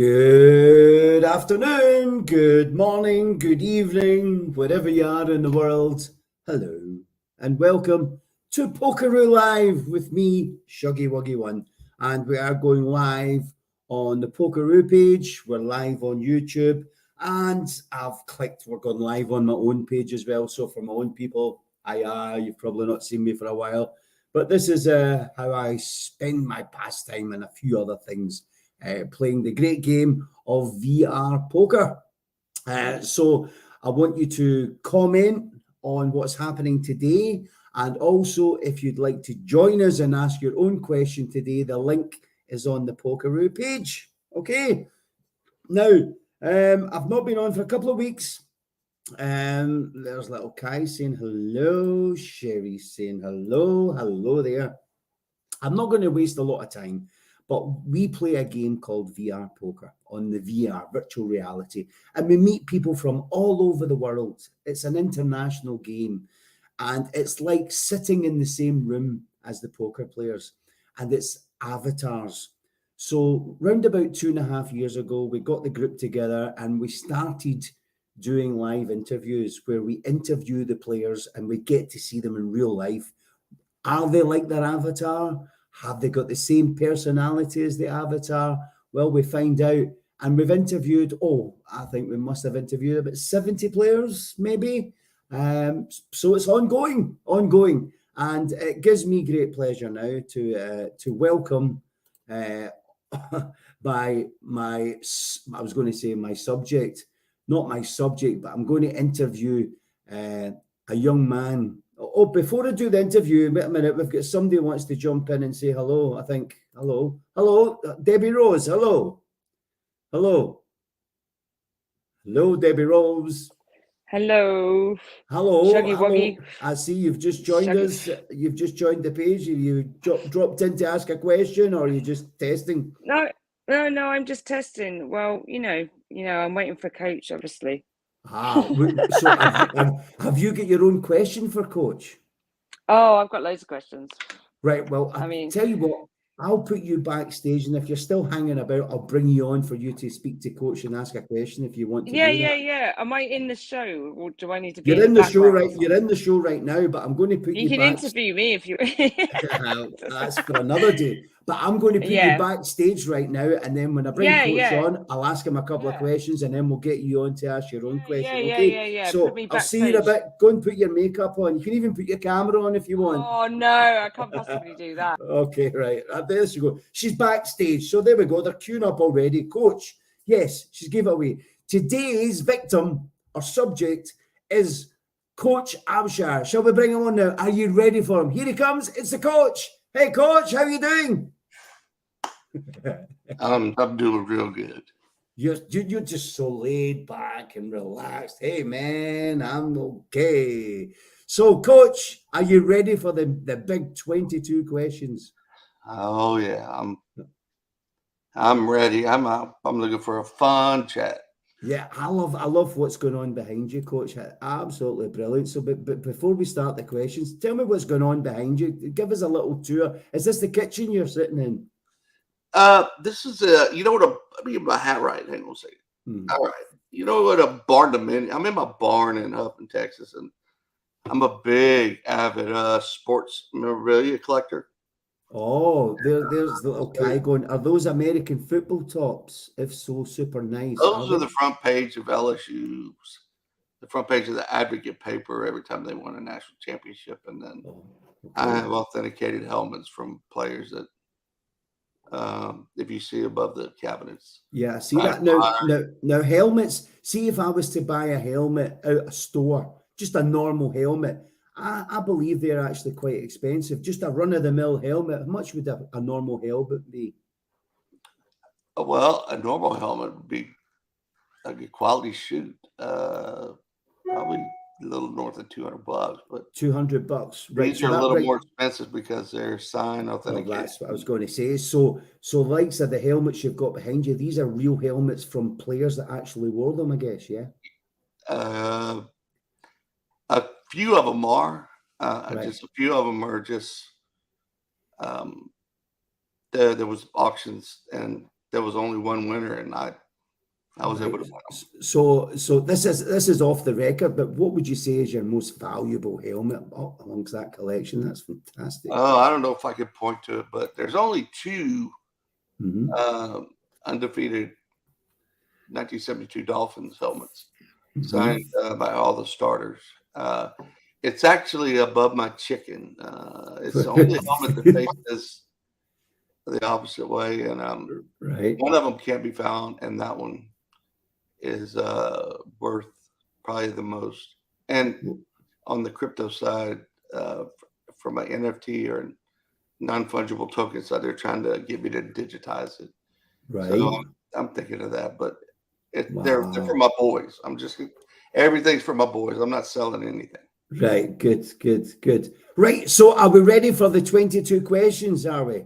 Good afternoon, good morning, good evening, wherever you are in the world. Hello, and welcome to Pokeroo Live with me, Shuggy Wuggy One. And we are going live on the Pokeroo page. We're live on YouTube, and I've clicked we're going live on my own page as well. So for my own people, you've probably not seen me for a while, but this is how I spend my pastime and a few other things. Playing the great game of VR poker. So I want you to comment on what's happening today. And also, if you'd like to join us and ask your own question today, the link is on the Pokeroo page. Okay. Now, I've not been on for a couple of weeks. There's little Kai saying hello. Sherry saying hello. Hello there. I'm not going to waste a lot of time. But we play a game called VR poker on the VR, virtual reality, and we meet people from all over the world. It's an international game, and it's like sitting in the same room as the poker players, and it's avatars. So round about 2.5 years ago, we got the group together and we started doing live interviews where we interview the players and we get to see them in real life. Are they like their avatar? Have they got the same personality as the avatar? Well, we find out. And we've interviewed, I think we must have interviewed about 70 players, maybe. So it's ongoing. And it gives me great pleasure now to welcome by my, I was going to say my subject, not my subject, but I'm going to interview a young man. Oh, before I do the interview, wait a minute, we've got somebody who wants to jump in and say hello, I think. Hello, Debbie Rose, hello, Debbie Rose. Hello. Shuggy Wuggy. I see you've just joined us. You've just joined the page. You dropped in to ask a question, or are you just testing? No, I'm just testing. Well, you know, I'm waiting for Coach, obviously. So have you got your own question for Coach? Oh, I've got loads of questions. Right. Well, I mean, tell you what, I'll put you backstage, and if you're still hanging about, I'll bring you on for you to speak to Coach and ask a question if you want to. Yeah. Am I in the show, or do I need to be? You're in the show, right? You're in the show right now, but I'm going to put you. You can interview me if you. That's for another day. But I'm going to put you backstage right now, and then when I bring Coach on, I'll ask him a couple of questions, and then we'll get you on to ask your own question. Okay? So I'll see you in a bit. Go and put your makeup on. You can even put your camera on if you want. Oh no, I can't possibly do that. Okay, right. There she go. She's backstage. So there we go. They're queuing up already. Coach, yes, she's gave it away. Today's victim or subject is Coachabshire. Shall we bring him on now? Are you ready for him? Here he comes. It's the coach. Hey, Coach, how are you doing? I'm doing real good. You're just so laid back and relaxed. Hey, man, I'm okay. So, Coach, are you ready for the big 22 questions? Oh yeah, I'm ready. I'm looking for a fun chat. Yeah, I love what's going on behind you, Coach. Absolutely brilliant. So, but before we start the questions, tell me what's going on behind you. Give us a little tour. Is this the kitchen you're sitting in? This is you know what? Let me get my hat right. Hang on a second. All right. You know what? A barn dominion. I'm in my barn in Huffman, Texas, and I'm a big avid sports memorabilia collector. Oh, there's the little guy going. Are those American football tops? If so, super nice. Those are the front page of LSU's, the front page of the Advocate paper every time they won a national championship. And then I have authenticated helmets from players that, if you see above the cabinets. Yeah, see that now helmets. See, if I was to buy a helmet out a store, just a normal helmet. I believe they're actually quite expensive. Just a run-of-the-mill helmet. How much would a normal helmet be? Well, a normal helmet would be a good quality shoot. Probably a little north of $200, but $200. Right. These are a little more expensive because they're signed authenticated. Well, that's what I was going to say. So likes of the helmets you've got behind you, these are real helmets from players that actually wore them, I guess, yeah? A few of them are. Just a few of them are just there was auctions, and there was only one winner, and I was able to win them. So this is off the record, but what would you say is your most valuable helmet amongst that collection? That's fantastic. Oh, I don't know if I could point to it, but there's only two undefeated 1972 Dolphins helmets signed by all the starters. It's actually above my chicken. It's the only helmet that faces the opposite way, and right. one of them can't be found, and that one is worth probably the most. And on the crypto side, from an NFT or non-fungible token side, they're trying to get me to digitize it. Right. So I'm thinking of that, but they're for my boys. Everything's for my boys. I'm not selling anything. Right. Good. Right. So are we ready for the 22 questions? Are we?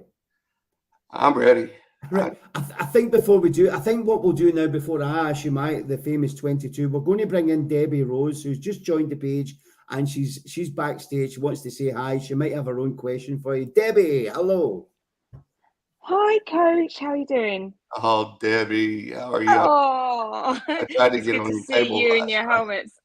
I'm ready. Right. I think before we do, I think what we'll do now, before I ask you the famous 22, we're going to bring in Debbie Rose, who's just joined the page, and she's backstage. She wants to say hi. She might have her own question for you. Debbie, hello. Hi, Coach. How are you doing? Oh, Debbie, how are you? Oh, I tried to it's get good on to your see table you in last your night. helmets.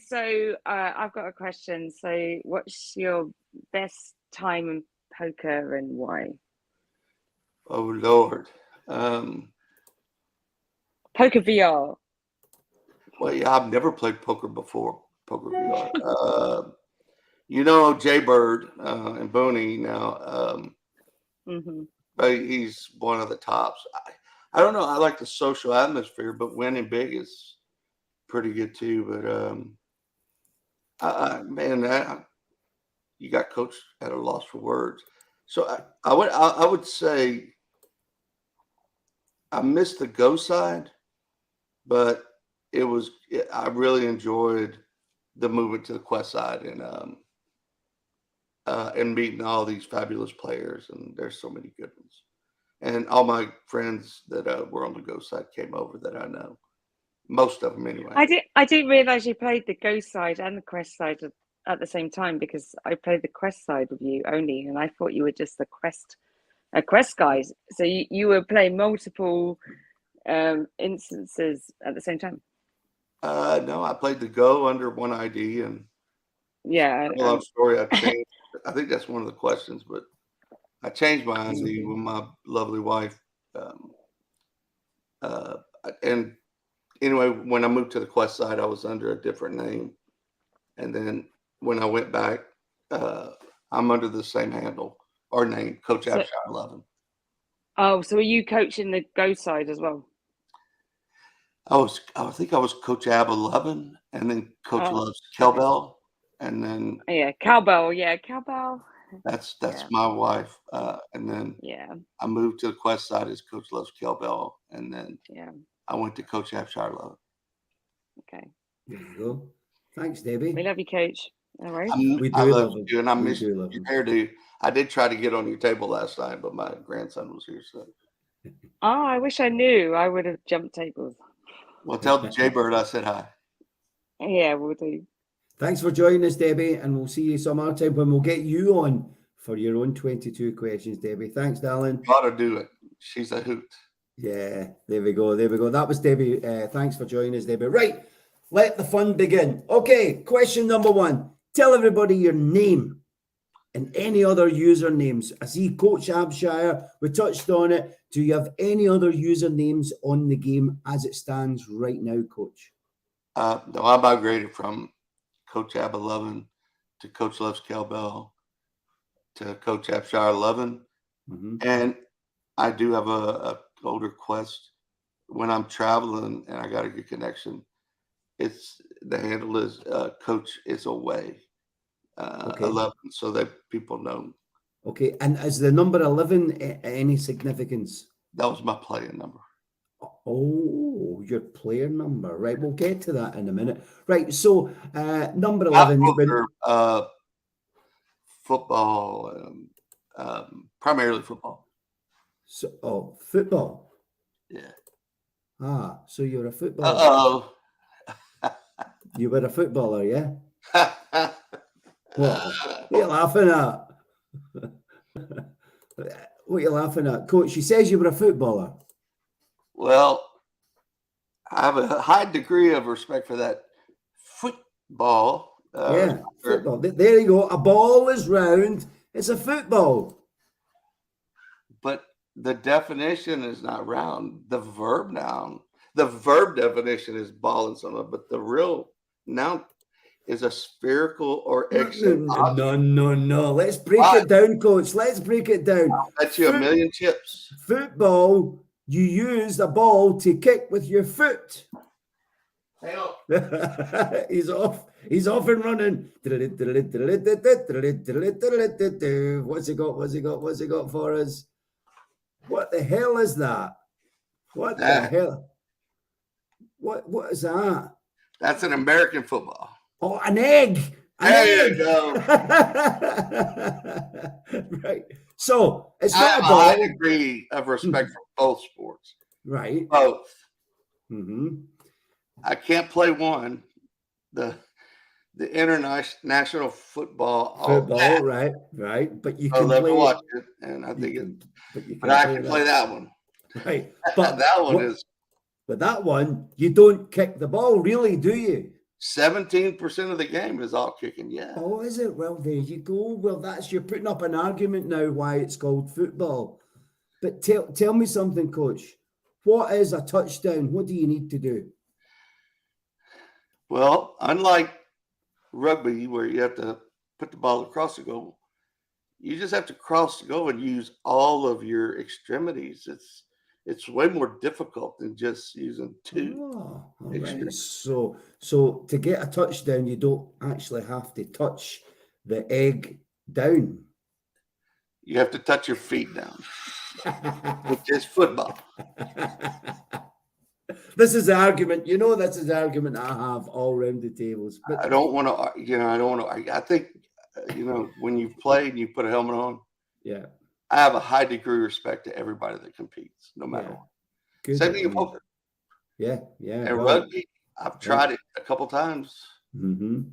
So I've got a question. So, what's your best time in poker and why? Oh, Lord. Poker VR. Well, yeah, I've never played poker before. Poker VR. You know, Jay Bird and Booney now. But he's one of the tops. I don't know. I like the social atmosphere, but winning big is pretty good too. But man, you got Coach at a loss for words. So I would say I missed the go side, but I really enjoyed the movement to the quest side and meeting all these fabulous players, and there's so many good ones. And all my friends that were on the go side came over that I know. Most of them, anyway. I didn't realize you played the go side and the quest side at the same time, because I played the quest side with you only, and I thought you were just the quest guys. So you were playing multiple instances at the same time. No, I played the go under one ID, and yeah. A long story. I changed. I think that's one of the questions, but I changed my ID with my lovely wife. And anyway, when I moved to the quest side, I was under a different name, and then when I went back, I'm under the same handle or name, Coachabshire 11. Oh, so are you coaching the go side as well? I think I was Coach Ab 11, and then Coach Loves Cowbell, and then Cowbell. Yeah, Cowbell. That's my wife, and then I moved to the quest side as Coach Loves Cowbell, and then I went to Coachabshire 11. Okay, there you go. Thanks, Debbie. We love you, Coach. All right. I love you, and I miss your hairdo. I did try to get on your table last night, but my grandson was here, so. Oh, I wish I knew. I would have jumped tables. Well, tell Jay Bird I said hi. Yeah, we'll do. Thanks for joining us, Debbie, and we'll see you some other time when we'll get you on for your own 22 questions, Debbie. Thanks, darling. Gotta do it. She's a hoot. Yeah, there we go. That was Debbie. Thanks for joining us, Debbie. Right, let the fun begin. Okay, question number 1. Tell everybody your name and any other usernames. I see Coachabshire. We touched on it. Do you have any other usernames on the game as it stands right now, Coach? No, I migrated from Coach Ab 11 to Coach Loves Cowbell to Coachabshire 11, and I do have a older quest when I'm traveling and I got a good connection. The handle is Coach is away 11, so that people know. Okay, and is the number 11 any significance? That was my playing number. Oh, your player number. Right, we'll get to that in a minute. Right, so number 11. Football, primarily football. So, football. Yeah. So you're a footballer. Uh-oh. You were a footballer, yeah? What are you laughing at? What are you laughing at? Coach, she says you were a footballer. Well, I have a high degree of respect for that football. Yeah, football. There you go. A ball is round. It's a football. But the definition is not round. The verb definition is ball and something, but the real noun is a spherical or egg-shaped object. No. Let's break it down, Coach. Let's break it down. I'll bet you a million chips. Football, you use a ball to kick with your foot. Hang on. He's off. He's off and running. What's he got? What's he got? What's he got for us? What the hell is that? What the hell? What is that? That's an American football. Oh, an egg. There you go. Right. So it's I not have a a ball. high degree of respect for both sports. Right. Both. Mm-hmm. I can't play one. The international football. Right. But you I can love play to watch it, and I think but I can play that one. Right. But that one is. But that one, you don't kick the ball, really, do you? 17% of the game is all kicking. Yeah. Oh, is it? Well, there you go. Well, you're putting up an argument now why it's called football. But tell me something, Coach. What is a touchdown? What do you need to do? Well, unlike rugby, where you have to put the ball across the goal, you just have to cross the goal and use all of your extremities. It's way more difficult than just using two. Oh, all right. So to get a touchdown, you don't actually have to touch the egg down. You have to touch your feet down, which is football. This is the argument. This is the argument I have all around the tables. But I don't want to, I don't want to argue. I think, when you've played and you put a helmet on, yeah, I have a high degree of respect to everybody that competes, no matter what. Good. Same thing in poker. Yeah. And rugby, I've tried it a couple times. Mm-hmm.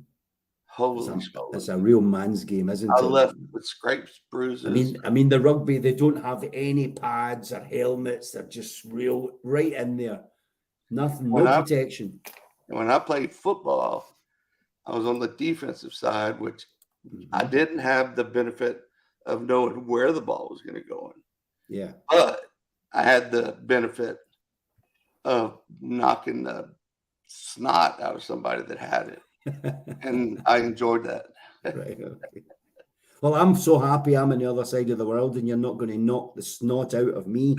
Holy smokes. It's a real man's game, isn't it? I left with scrapes, bruises. I mean, the rugby, they don't have any pads or helmets. They're just real right in there. Nothing, no protection. When I played football, I was on the defensive side, which I didn't have the benefit of knowing where the ball was going to go in. Yeah. But I had the benefit of knocking the snot out of somebody that had it. And I enjoyed that. Right. Okay. Well, I'm so happy I'm on the other side of the world and you're not going to knock the snot out of me.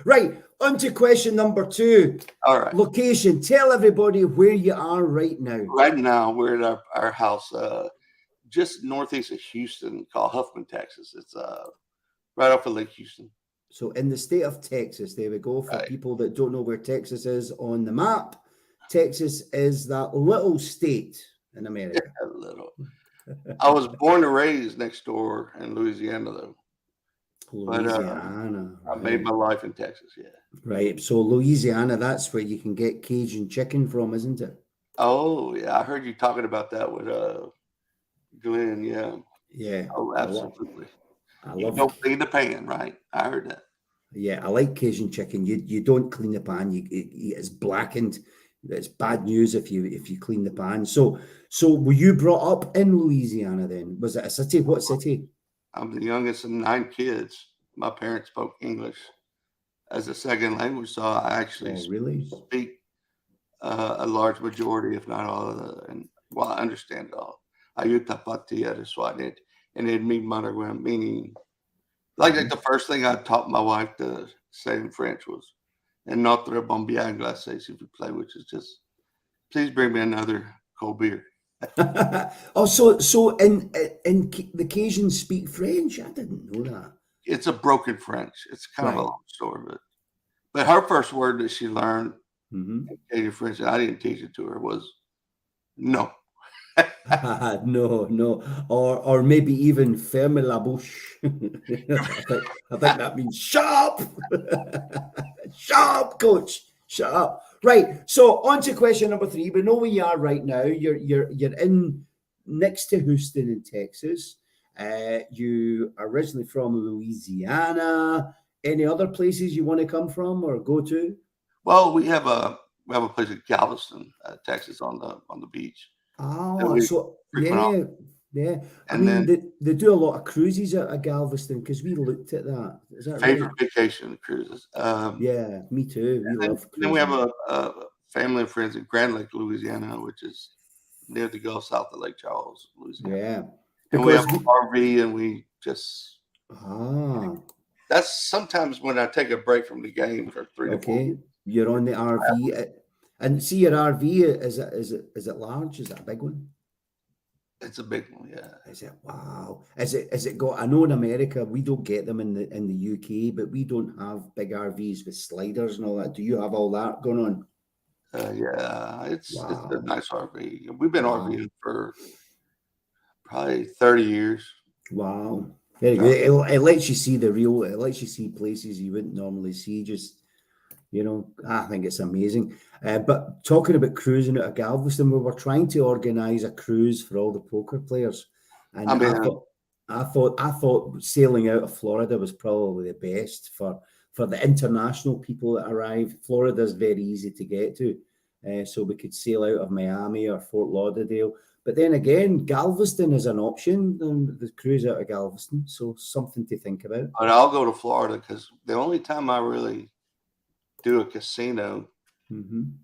Right. On to question number 2. All right. Location. Tell everybody where you are right now. Right now, we're at our house just northeast of Houston called Huffman, Texas. It's right off of Lake Houston. So in the state of Texas, there we go. For people that don't know where Texas is on the map, Texas is that little state in America. A little. I was born and raised next door in Louisiana, though. Louisiana. But I made my life in Texas, yeah. Right. So Louisiana, that's where you can get Cajun chicken from, isn't it? Oh, yeah. I heard you talking about that with Glenn, yeah. Yeah. Oh, absolutely. You don't clean the pan, right? I heard that. Yeah, I like Cajun chicken. You don't clean the pan. It's blackened. It's bad news if you clean the pan. So were you brought up in Louisiana then? Was it a city? What city? I'm the youngest of 9 kids. My parents spoke English as a second language, so I actually speak a large majority, if not all of the, and I understand it all. Ayuta patia de Swanet, and it meaning like the first thing I taught my wife to say in French was "And notre bon bien glacé, s'il vous plaît," which is just please bring me another cold beer. Oh, so in the Cajuns speak French? I didn't know that. It's a broken French. It's kind of a long story, but her first word that she learned in Cajun French, and I didn't teach it to her, was no. No, or maybe even ferme la bouche. I think that means shut up, shut up, coach, shut up. Right. So on to question number 3. We know where you are right now. You're in next to Houston in Texas. You are originally from Louisiana. Any other places you want to come from or go to? Well, we have a place in Galveston, Texas, on the beach. Oh, so frequent yeah. I And mean, then they do a lot of cruises at Galveston because we looked at that. Is that favorite right? vacation cruises. Yeah, me too. We love Then we have cruising. a family and friends in Grand Lake, Louisiana, which is near the Gulf south of Lake Charles, Louisiana. Yeah, And we have because an RV, and we just ah, that's sometimes when I take a break from the game for 3 to 4 okay. weeks. You're on the RV, and see your RV. Is it large? Is it a big one? It's a big one, yeah. Is it wow? Is it got? I know in America we don't get them in the UK, but we don't have big RVs with sliders and all that. Do you have all that going on? Yeah, it's a Wow, nice RV. We've been wow, RVing for probably 30 years. wow. Very Yeah. good. It lets you see the real. It lets you see places you wouldn't normally see. Just I think it's amazing. But talking about cruising out of Galveston, we were trying to organise a cruise for all the poker players, and I mean, I thought sailing out of Florida was probably the best for the international people that arrive. Florida is very easy to get to, so we could sail out of Miami or Fort Lauderdale. But then again, Galveston is an option, the cruise out of Galveston, so something to think about. but I'll go to Florida because the only time I really do a casino, even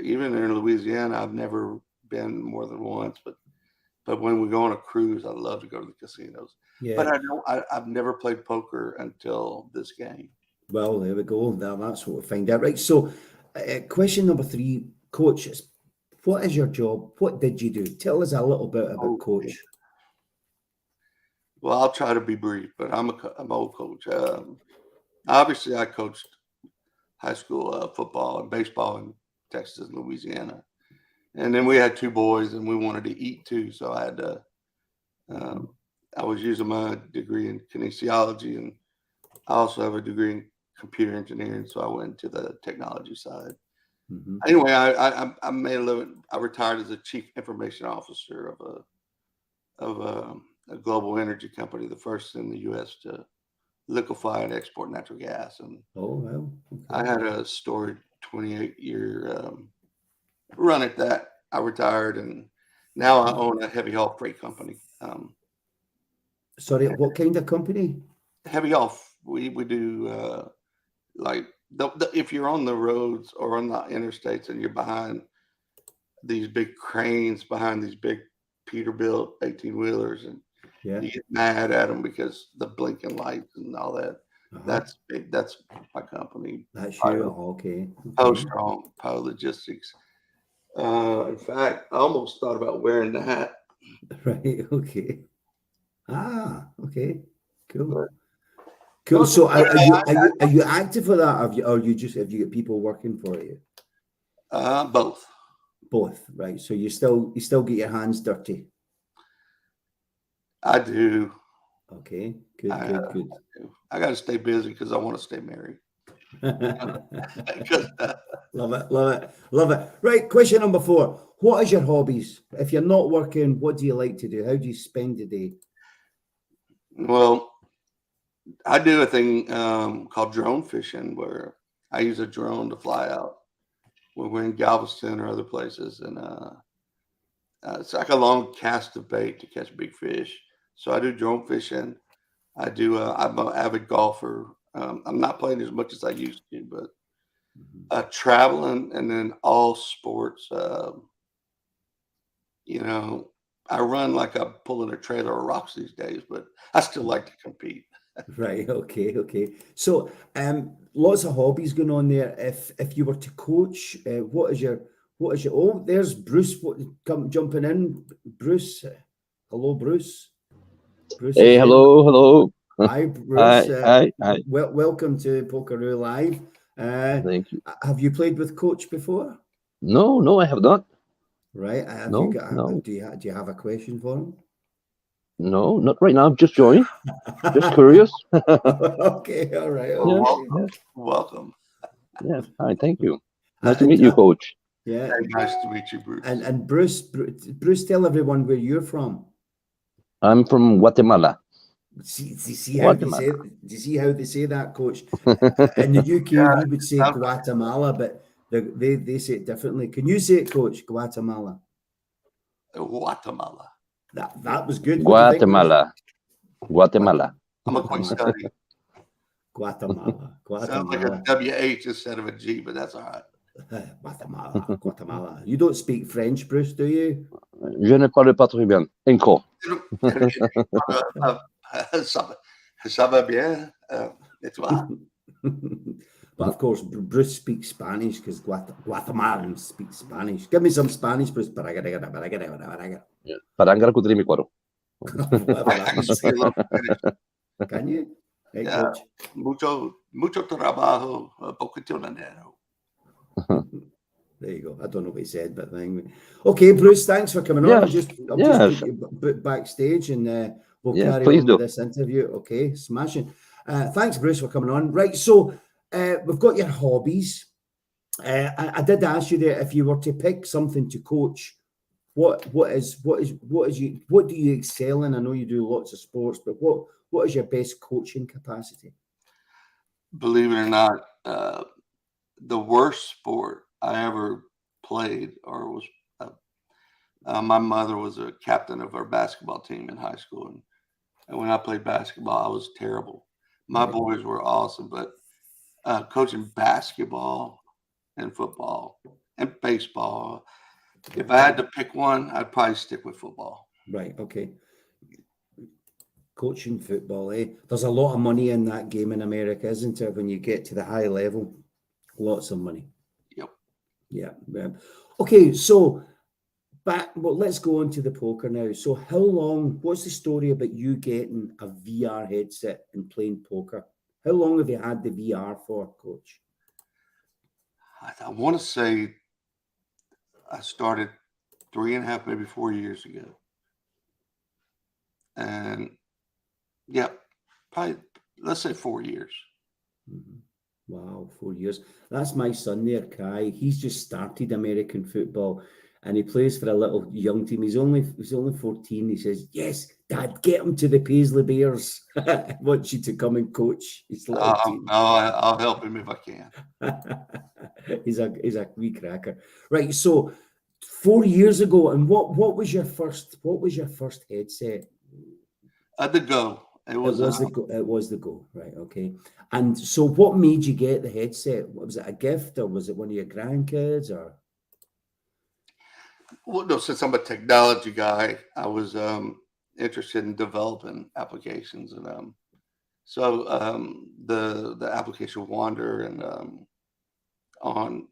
in Louisiana, I've never been more than once. But when we go on a cruise, I love to go to the casinos. Yeah. But I've never played poker until this game. Well, there we go. That's what we'll find out. Right. So, question number 3, Coach. What is your job? What did you do? Tell us a little bit about Coach. Well, I'll try to be brief, but I'm an old coach. Obviously, I coached high school football and baseball in Texas and Louisiana. And then we had 2 boys, and we wanted to eat too. So I had to, I was using my degree in kinesiology, and I also have a degree in computer engineering. So I went to the technology side. Anyway, I made a living. I retired as a chief information officer of a global energy company, the first in the U.S. to liquefy and export natural gas. And okay. I had a storied 28-year run at that. I retired, and now I own a heavy haul freight company. Sorry, what kind of company? Heavy haul. We do like if you're on the roads or on the interstates and you're behind these big cranes, behind these big Peterbilt 18-wheelers, and you get mad at them because the blinking lights and all that. That's big. That's my company. That's you. Okay. Strong Power Logistics. In fact, I almost thought about wearing the hat. Right. Okay. Okay. Cool. But, cool. So are you active for that? Have you got people working for you? Both. Both. Right. So you still get your hands dirty. I do. Okay. Good. I got to stay busy because I want to stay married. Love it. Right. Question number 4. What is your hobbies? If you're not working, what do you like to do? How do you spend the day? Well, I do a thing called drone fishing, where I use a drone to fly out when we're in Galveston or other places, and it's like a long cast of bait to catch big fish. So I do drone fishing. I'm an avid golfer. I'm not playing as much as I used to, but traveling, and then all sports. I run like I'm pulling a trailer of rocks these days, but I still like to compete. Right. Okay. So, lots of hobbies going on there. If you were to coach, what is your? Oh, there's Bruce. Jumping in, Bruce. Hello, Bruce. Bruce. Hey, hello. Hi, Bruce. Hi. Welcome to Pokeroo Live. Thank you. Have you played with Coach before? No, I have not. Right. No. Do you have a question for him? No, not right now. I'm just joining. Just curious. Okay. All right. Okay. Welcome. Yeah. Hi. Thank you. Nice to meet you, Coach. Yeah. Nice to meet you, Bruce. And Bruce, tell everyone where you're from. I'm from Guatemala. See how they say? Do you see how they say that, Coach? In the UK, we would say Guatemala, but they say it differently. Can you say it, Coach? Guatemala. Guatemala. That was good. What do you think, Bruce? Guatemala. I'm a quick study. Guatemala. Sounds like a WH instead of a G, but that's all right. Guatemala. You don't speak French, Bruce, do you? Je ne parle pas très bien. Encore. Ça va bien. Et toi? But of course, Bruce speaks Spanish because Guatemalans speak Spanish. Give me some Spanish, Bruce. Yeah. Parangara kudrimi kwaro. Can you? Hey, Yeah. Coach. Mucho trabajo, poquito dinero. There you go. I don't know what he said, but okay, Bruce, thanks for coming on. I'll just put you backstage and we'll carry on with this interview. Okay, smashing. Thanks, Bruce, for coming on. Right, so we've got your hobbies. I did ask you there if you were to pick something to coach. What do you excel in? I know you do lots of sports, but what is your best coaching capacity? Believe it or not, the worst sport I ever played or was my mother was a captain of our basketball team in high school, and when I played basketball, I was terrible. My boys were awesome, but coaching basketball and football and baseball, if I had to pick one, I'd probably stick with football. Right. Okay. Coaching football, eh? There's a lot of money in that game in America, isn't there? When you get to the high level, lots of money. Yep. Yeah. Okay, so let's go on to the poker now. So how long, what's the story about you getting a VR headset and playing poker? How long have you had the VR for, Coach? I want to say I started 3.5, maybe 4 years ago. And yeah, probably, let's say 4 years. Mm-hmm. Wow, 4 years. That's my son there, Kai. He's just started American football and he plays for a little young team. He's only 14. He says, "Yes, Dad, get him to the Paisley Bears. I want you to come and coach his little team." I'll help him if I can. He's a wee cracker. Right. So 4 years ago, and what was your first headset? The Go. It was the Go, right? Okay. And so, what made you get the headset? Was it a gift, or was it one of your grandkids, or? Well, no. Since I'm a technology guy, I was interested in developing applications, and so the application Wander and on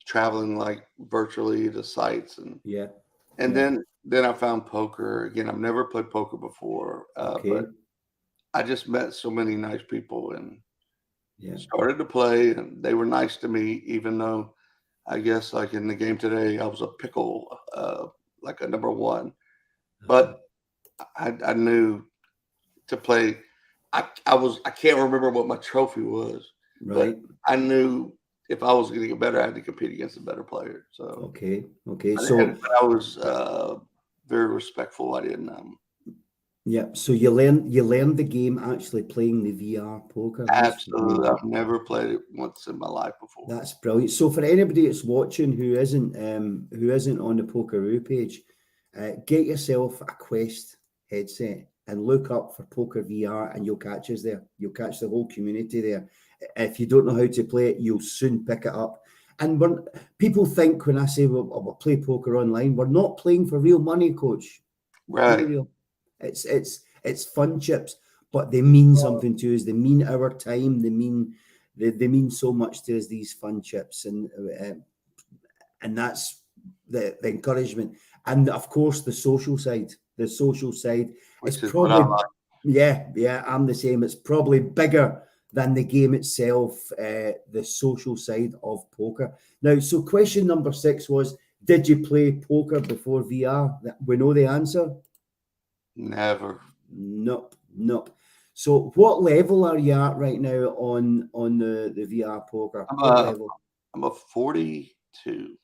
traveling like virtually to sites and then I found poker. Again, I've never played poker before, but I just met so many nice people and started to play, and they were nice to me, even though I guess like in the game today, I was a pickle, like a number one, but I knew to play. I can't remember what my trophy was, but I knew if I was going to get better, I had to compete against a better player. So okay. So I was very respectful. I didn't. So you learned the game actually playing the VR poker. Absolutely, I've never played it once in my life before. That's brilliant. So for anybody that's watching who isn't on the Pokeroo page, get yourself a Quest headset and look up for Poker VR, and you'll catch us there. You'll catch the whole community there. If you don't know how to play it, you'll soon pick it up. And people think when I say we'll play poker online, we're not playing for real money, Coach. Right. It's fun chips, but they mean something to us. They mean our time. They mean so much to us, these fun chips, and that's the encouragement. And of course, the social side. Which is probably what I like. I'm the same. It's probably bigger than the game itself, the social side of poker. Now, so question number 6 was, did you play poker before VR? We know the answer. Never. Nope. So what level are you at right now on the VR poker? I'm a 42.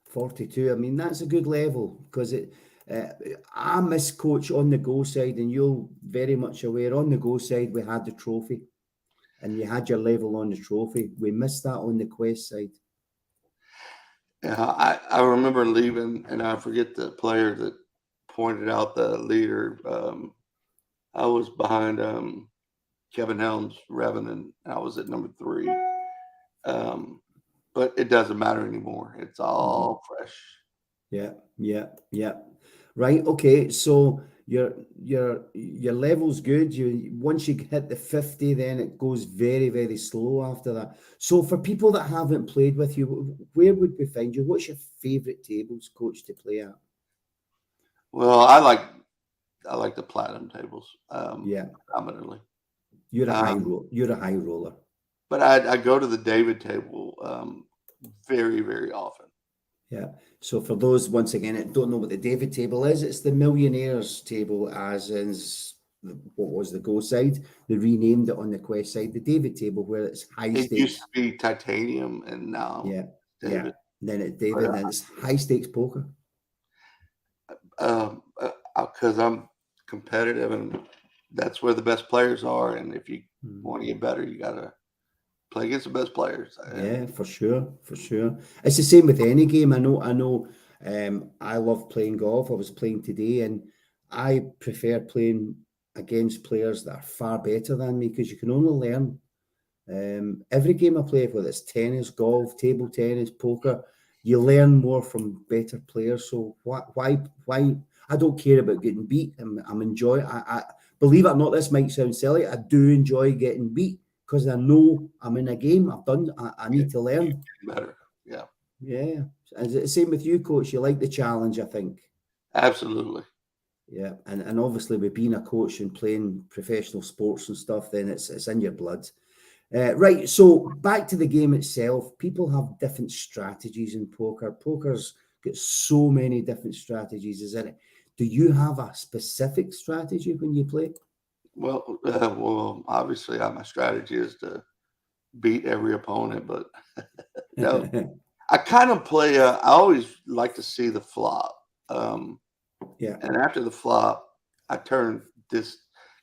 42. I mean, that's a good level because I miss, coach, on the go side, and you're very much aware, on the go side, we had the trophy and you had your level on the trophy. We missed that on the quest side. Yeah, I remember leaving, and I forget the player that pointed out the leader. I was behind Kevin Helms, Revan, and I was at number 3. But it doesn't matter anymore. It's all fresh. Yeah. Right. Okay. So your level's good. Once you hit the 50, then it goes very, very slow after that. So for people that haven't played with you, where would we find you? What's your favourite tables, coach, to play at? Well, I like the platinum tables. Predominantly. You're a high roller. But I go to the David table very, very often. Yeah. So for those, once again, that don't know what the David table is, it's the millionaires table, as is what was the go side. They renamed it on the quest side, the David table, where it's high It stakes. used to be titanium, and now David. Yeah. Then it's David, then it's high stakes poker. Because I'm competitive, and that's where the best players are. And if you want to get better, you gotta play against the best players. Yeah, for sure. It's the same with any game. I know. I love playing golf. I was playing today, and I prefer playing against players that are far better than me, because you can only learn. Every game I play, whether it's tennis, golf, table tennis, poker, you learn more from better players. So why? I don't care about getting beat. I'm enjoying. I believe it or not, this might sound silly. I do enjoy getting beat, because I know I'm in a game. I need to learn better. Yeah. Is it the same with you, coach? You like the challenge, I think. Absolutely. Yeah, and obviously with being a coach and playing professional sports and stuff, then it's in your blood. Right, so back to the game itself. People have different strategies in poker. Poker's got so many different strategies, isn't it? Do you have a specific strategy when you play? Well, obviously, my strategy is to beat every opponent, but no, I kind of play. I always like to see the flop. And after the flop, I turn this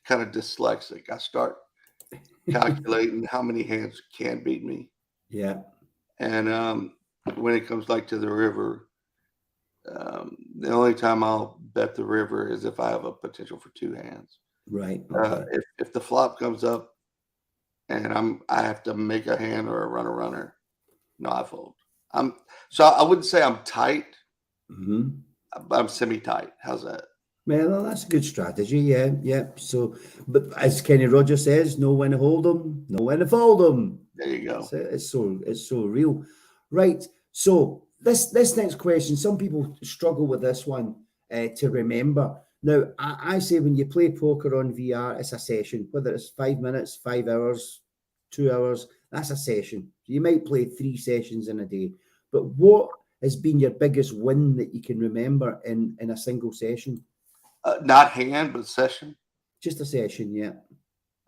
kind of dyslexic. I start calculating how many hands can beat me. Yeah. And when it comes like to the river, the only time I'll bet the river is if I have a potential for 2 hands. Right. Okay. If the flop comes up and I have to make a hand or a runner, no, I fold. So I wouldn't say I'm tight, but I'm semi-tight. How's that? Well, that's a good strategy. Yeah. So, but as Kenny Rogers says, know when to hold them, know when to fold them. There you go. It's so real, right? So this next question, some people struggle with this one to remember. Now, I say when you play poker on VR, it's a session, whether it's 5 minutes, 5 hours, 2 hours, that's a session. You might play 3 sessions in a day, but what has been your biggest win that you can remember in a single session? Not hand, but session. Just a session, yeah.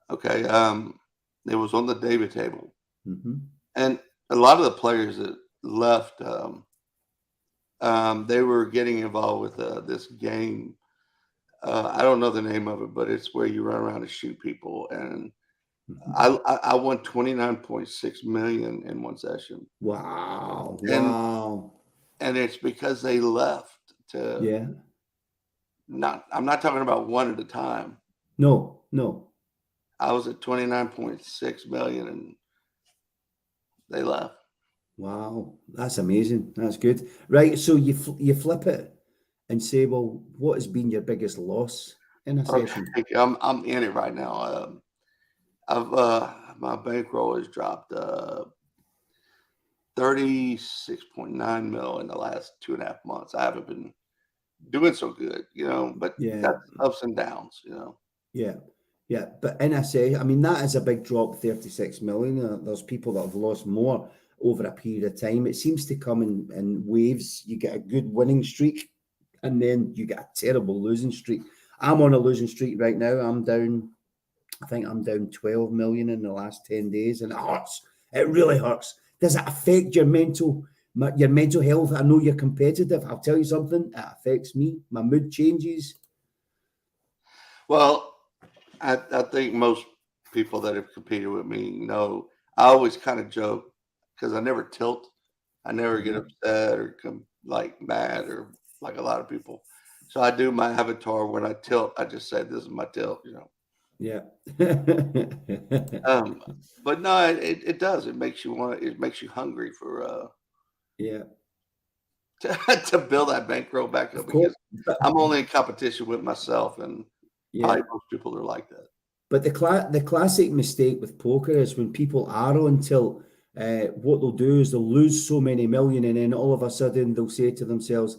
Okay. It was on the David table, and a lot of the players that left, they were getting involved with this game. I don't know the name of it, but it's where you run around and shoot people. And I won 29.6 million in one session. Wow. And it's because they left to I'm not talking about one at a time. No. I was at 29.6 million and they left. Wow, that's amazing. That's good. Right, so you flip it and say, well, what has been your biggest loss in a session? I'm in it right now. My bankroll has dropped 36.9 mil in the last 2.5 months. I haven't been doing so good, but that's ups and downs, Yeah, but in a session, I mean, that is a big drop, 36 million. There's people that have lost more over a period of time. It seems to come in waves. You get a good winning streak, and then you get a terrible losing streak. I'm on a losing streak right now. I think I'm down 12 million in the last 10 days, and it hurts. It really hurts. Does it affect your mental your mental health. I know you're competitive. I'll tell you something, it affects me. My mood changes. Well, I think most people that have competed with me know I always kind of joke because I never tilt. I never get upset or like mad or like a lot of people. So I do my avatar when I tilt. I just say this is my tilt, you know. Yeah. But no, it does. It makes you want. It makes you hungry for Yeah. to build that bankroll back up Of course. because I'm only in competition with myself, and Yeah. probably most people are like that. But the classic mistake with poker is when people are on tilt, what they'll do is they'll lose so many million, and then all of a sudden they'll say to themselves,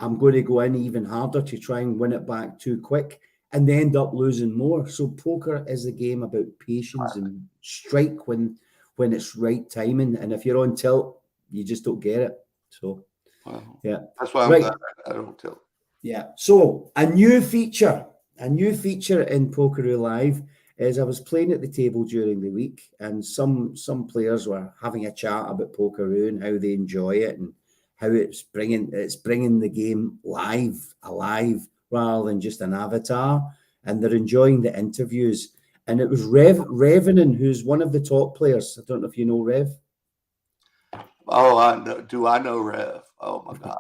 I'm going to go in even harder to try and win it back too quick, and they end up losing more. So poker is a game about patience and strike when it's right timing. And if you're on tilt, you just don't get it. So Wow. yeah. That's why I'm Right. glad I don't tilt. Yeah. So a new feature in Pokeroo Live is I was playing at the table during the week, and some players were having a chat about Pokeroo and how they enjoy it and how it's bringing the game alive rather than just an avatar, and they're enjoying the interviews. And it was Revenin, who's one of the top players. I don't know if you know Rev. Oh, I know. Do I know Rev? Oh my God.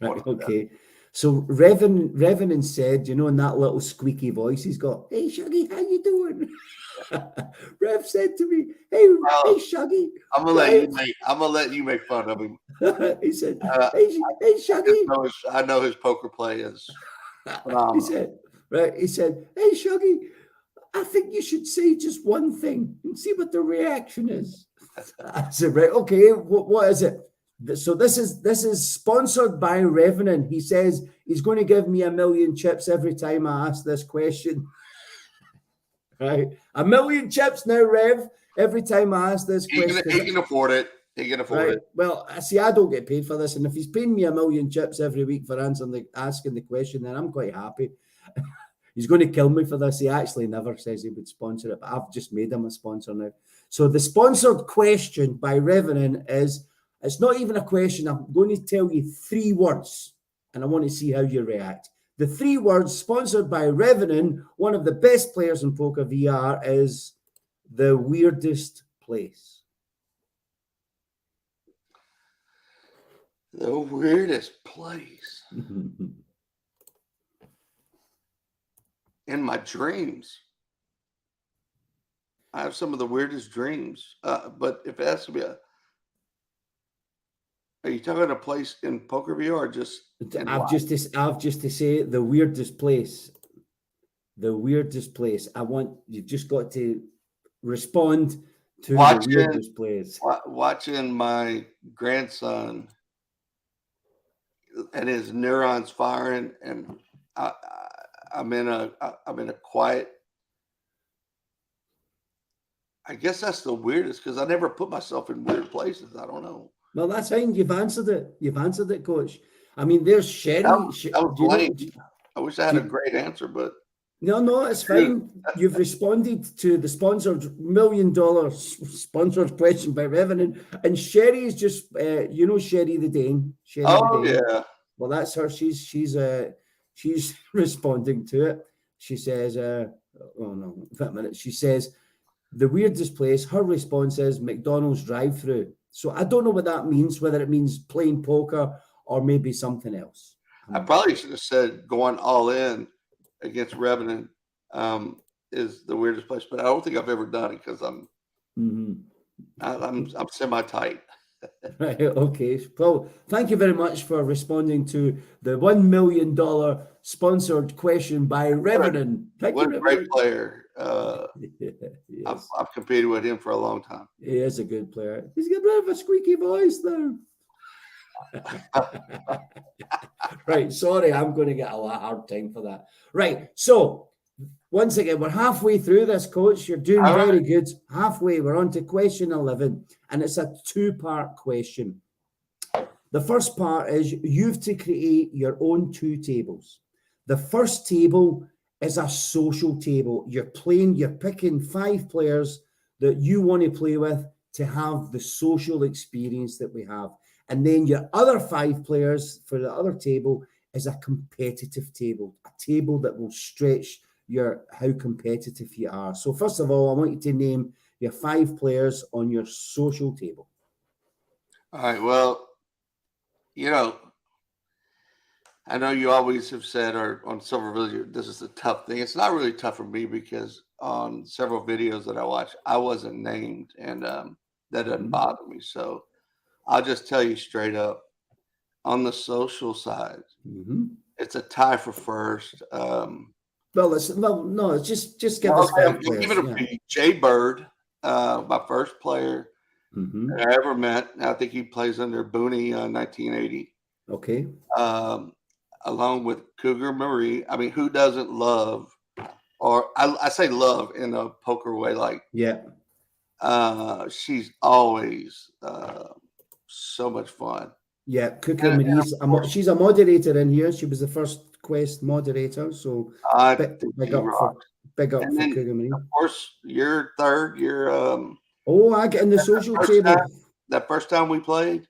Right, okay. So Revenin said, you know, in that little squeaky voice he's got, hey Shuggy, how you doing? Rev said to me, hey Shuggy. I'm gonna let you make fun of him. He said, hey Shuggy. I know his poker play is phenomenal. He said, hey Shuggy, I think you should say just one thing and see what the reaction is. I said, right, okay, what is it? So this is sponsored by Revenant. He says he's going to give me 1 million chips every time I ask this question. Right, 1 million chips now, Rev. Every time I ask this question, he can afford it. He can afford it. Well, see, I don't get paid for this, and if he's paying me 1 million chips every week for asking the question, then I'm quite happy. He's going to kill me for this. He actually never says he would sponsor it, but I've just made him a sponsor now. So the sponsored question by Revenant is. It's not even a question. I'm going to tell you 3 words, and I want to see how you react. The 3 words, sponsored by Revenant, one of the best players in Poker VR, is the weirdest place. The weirdest place. In my dreams. I have some of the weirdest dreams. But if it has to be are you talking a place in Poker VR or just I've just to say the weirdest place. The weirdest place. You've just got to respond to the weirdest place. Watching my grandson and his neurons firing, and I'm in a quiet. I guess that's the weirdest because I never put myself in weird places. I don't know. No, that's fine. You've answered it, Coach. I mean, there's Sherry. I was blank. I wish I had a great answer, but no, it's fine. You've responded to the sponsored $1 million sponsored question by Revenant, and Sherry is just, Sherry the Dane. Sherry the Dane. Yeah. Well, that's her. She's responding to it. She says, oh no, wait a minute. She says, the weirdest place. Her response is McDonald's drive-through. So I don't know what that means, whether it means playing poker or maybe something else. I probably should have said going all in against Revenant is the weirdest place, but I don't think I've ever done it because I'm semi-tight. Right. Okay. Well, thank you very much for responding to the $1 million sponsored question by Revenant. What a great player. Yes. I've competed with him for a long time. He is a good player. He's got a bit of a squeaky voice though. Right. Sorry, I'm going to get a hard time for that. Right. So once again, we're halfway through this, Coach. You're doing very good. Halfway. We're on to question 11, and it's a 2-part question. The first part is you've to create your own 2 tables. The first table is a social table. You're picking 5 players that you want to play with to have the social experience that we have. And then your other 5 players for the other table is a competitive table, a table that will stretch your how competitive you are. So first of all, I want you to name your 5 players on your social table. All right. Well, you know, I know you always have said, or on several videos, this is a tough thing. It's not really tough for me because on several videos that I watch, I wasn't named, and that doesn't bother me. So I'll just tell you straight up, on the social side, it's a tie for first. Well, no, just give Well, us 5 I'm players. giving it to Jay Bird, my first player that I ever met. I think he plays under Booney 1980. Okay. Along with Cougar Marie. I mean, who doesn't love, or I say love in a poker way, like she's always so much fun. Yeah, Cougar Marie's she's a moderator in here. She was the first Quest moderator, so big up for Cougar Marie. Of course, you're third. You're I get in the social table. That first time we played,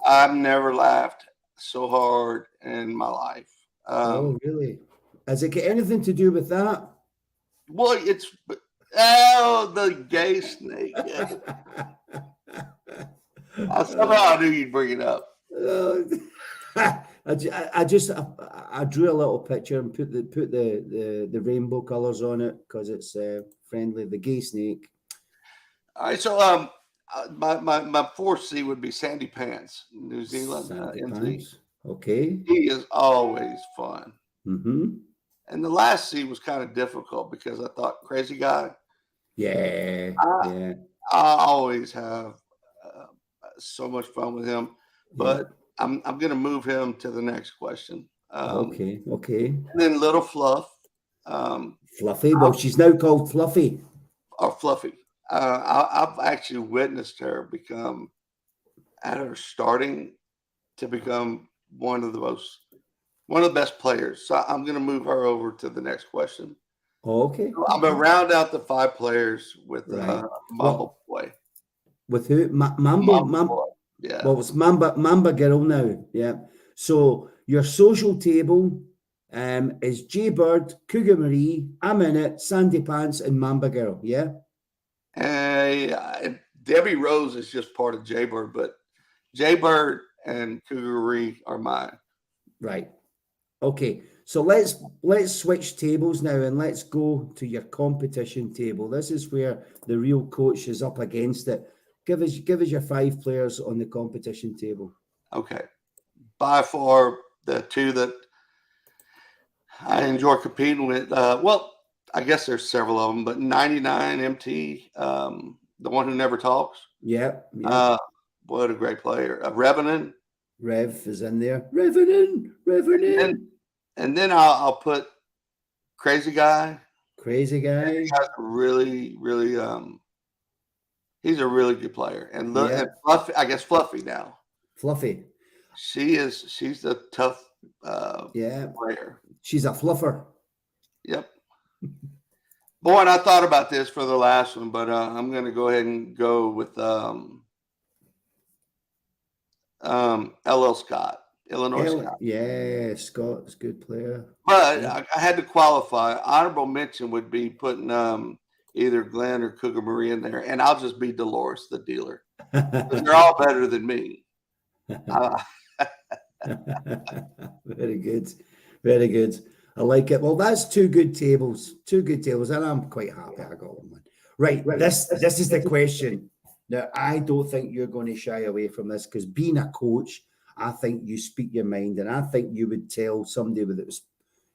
I've never laughed so hard in my life. Oh, really? Has it got anything to do with that? Well, it's the gay snake. Somehow I knew you'd bring it up. I drew a little picture and put the rainbow colors on it because it's friendly. The gay snake. All right, so my 4th C would be Sandy Pants, New Zealand. Sandy Pants. Okay. He is always fun. And the last C was kind of difficult because I thought Crazy Guy. Yeah. I always have so much fun with him, but I'm going to move him to the next question. Okay. And then Little Fluff. Fluffy. Well, she's now called Fluffy. Or Fluffy. I've actually witnessed her become, at her starting, to become one of the best players. So I'm going to move her over to the next question. Okay. So I'm going to round out the 5 players with Mambo Boy. With who? Mambo. Yeah. Well, it's Mamba Girl now. Yeah. So your social table is Jay Bird, Cougar Marie, I'm in it, Sandy Pants, and Mamba Girl. Yeah. Debbie Rose is just part of Jay Bird, but Jay Bird and Cougar Marie are mine. Right. Okay. So let's switch tables now and let's go to your competition table. This is where the real coach is up against it. Give us your 5 players on the competition table. Okay. By far, the 2 that I enjoy competing with, I guess there's several of them, but 99 MT, the one who never talks. Yeah. What a great player. Revenant. Rev is in there. Revenant. And then I'll put Crazy Guy. Crazy Guy. He's really, really, he's a really good player. And Fluffy, I guess Fluffy now. Fluffy. She's a tough player. She's a fluffer. Yep. Boy, and I thought about this for the last one, but I'm going to go ahead and go with LL Scott, Illinois Scott. Yeah, Scott's a good player. But I had to qualify. Honorable mention would be putting either Glenn or Cougar Marie in there, and I'll just be Dolores, the dealer. They're all better than me. Very good. Very good. I like it. Well, that's 2 good tables. 2 good tables, and I'm quite happy I got one. Right. This is the question. Now, I don't think you're going to shy away from this because being a coach, I think you speak your mind, and I think you would tell somebody that was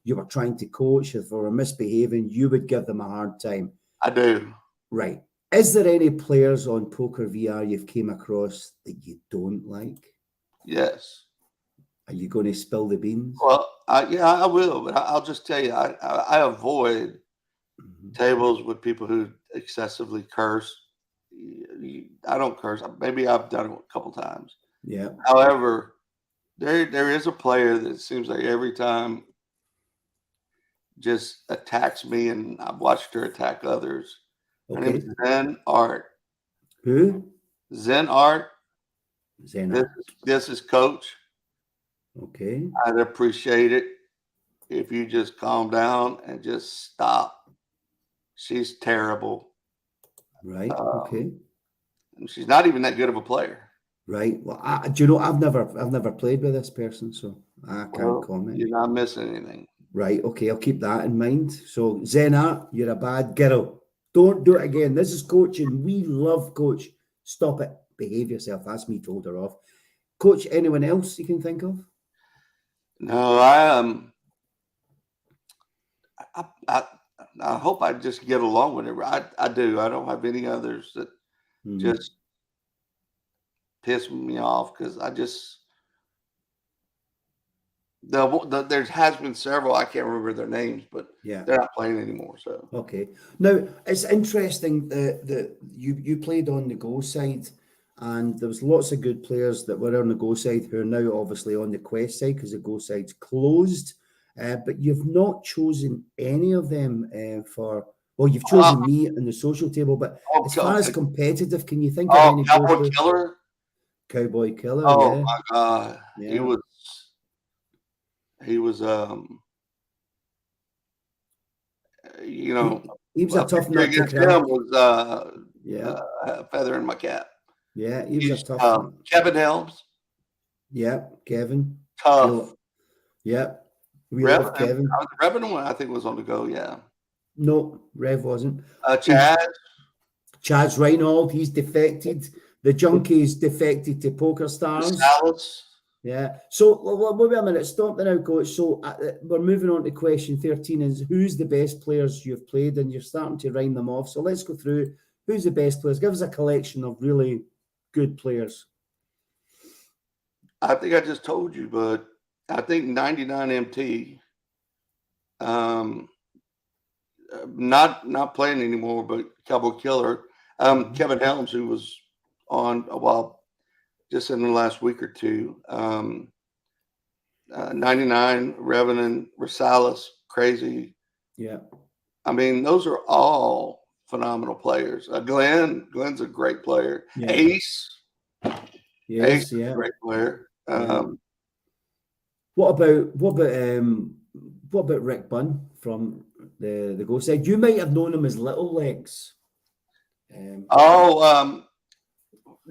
you were trying to coach if they were misbehaving, you would give them a hard time. I do. Right. Is there any players on Poker VR you've came across that you don't like? Yes. Are you going to spill the beans? Well, I will, but I'll just tell you, I avoid tables with people who excessively curse. I don't curse. Maybe I've done it a couple times. Yeah. However, there is a player that seems like every time just attacks me, and I've watched her attack others. Her name is Zen Art. Okay. Who? Zen Art. Zena. This is Coach. Okay. I'd appreciate it if you just calm down and just stop. She's terrible. Right. Okay. And she's not even that good of a player. Right. Well, do you know I've never played with this person, so I can't comment. You're not missing anything. Right. Okay. I'll keep that in mind. So Zena, you're a bad girl. Don't do it again. This is coaching. We love Coach. Stop it. Behave yourself. That's me told her off. Coach, anyone else you can think of? No, I hope I just get along with her. I do. I don't have any others that just piss me off because I just there has been several. I can't remember their names, but Yeah, they're not playing anymore. So okay. Now it's interesting that you played on the Go side, and there was lots of good players that were on the Go side who are now obviously on the Quest side because the Go side's closed. But you've not chosen any of them for. Well, you've chosen me on the social table, but as far as competitive, can you think of any Cowboy Killer? Cowboy Killer, Oh yeah. my God, Yeah. he was you know, he was a tough nut to against crack. him was a feather in my cap. Yeah, he was a tough nut. Kevin Helms. Yeah, Kevin. Tough. Yeah, we love Kevin. Revenant one, I think, was on the Go. Yeah. No, Rev wasn't. Chad's Reinhold, he's defected. The Junkie's defected to Poker Stars. Yeah. So, wait a minute. Stop there now, Coach. So, we're moving on to question 13 is who's the best players you've played? And you're starting to rhyme them off. So, let's go through who's the best players. Give us a collection of really good players. I think I just told you, but I think 99 MT, not playing anymore, but Cowboy Killer, Kevin Helms, who was on a while, just in the last week or two, 99, Revenant, Rosales, Crazy. Yeah. I mean, those are all phenomenal players. Glenn's a great player. Yeah. Ace. Yes, Ace is a great player. What about Rick Bunn from the Go side? You might have known him as Little Legs.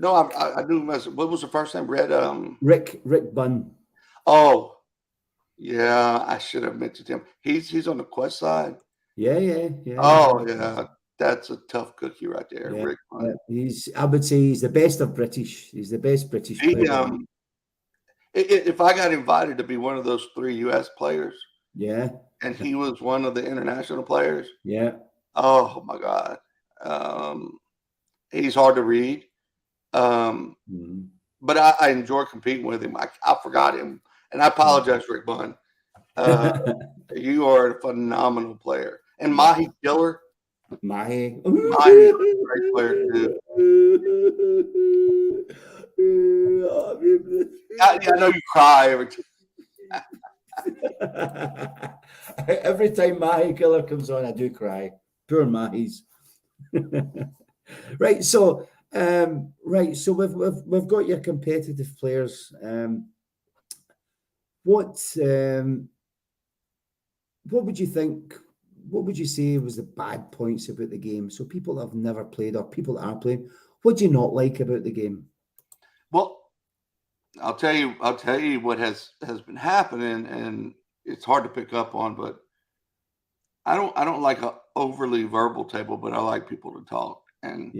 No, I knew him as, what was the first name? Rick Bunn. Oh, yeah, I should have mentioned him. He's on the Quest side. Yeah. Oh, yeah. That's a tough cookie right there, yeah. Rick Bunn. I would say he's the best of British. He's the best British player. If I got invited to be one of those 3 U.S. players, yeah, and he was one of the international players, yeah. Oh my God, he's hard to read, but I enjoy competing with him. I forgot him, and I apologize, Rick Bunn. You are a phenomenal player, and Mahi Killer. Mahi is a great player too. I know you cry every time. Every time Mahi Killer comes on, I do cry. Poor Mahi's. Right. So we've got your competitive players. What would you think? What would you say was the bad points about the game? So people that have never played or people that are playing, what do you not like about the game? Well, I'll tell you what has been happening, and it's hard to pick up on, but I don't like an overly verbal table, but I like people to talk. And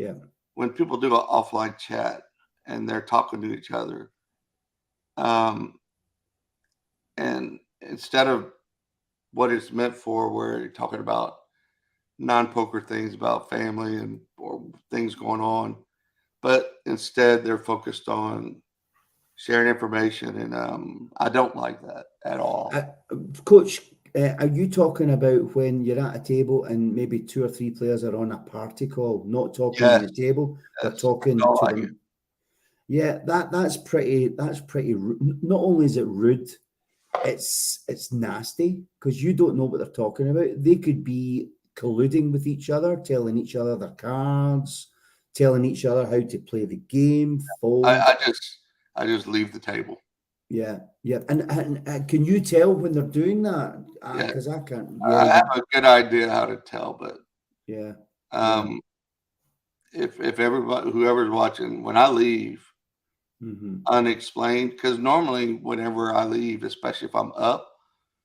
when people do an offline chat and they're talking to each other, and instead of what it's meant for, where you're talking about non-poker things, about family or things going on, but instead they're focused on sharing information, and I don't like that at all. Coach, are you talking about when you're at a table and maybe 2 or 3 players are on a party call, not talking on the table, but talking to them? Yeah, that's pretty rude. Not only is it rude, it's nasty because you don't know what they're talking about. They could be colluding with each other, telling each other their cards, telling each other how to play the game. I just leave the table. Yeah, yeah. And can you tell when they're doing that? Yeah. Because I can't. I Yeah, have a good idea how to tell, but yeah. if everybody, whoever's watching, when I leave Mm-hmm. unexplained, because normally whenever I leave, especially if I'm up,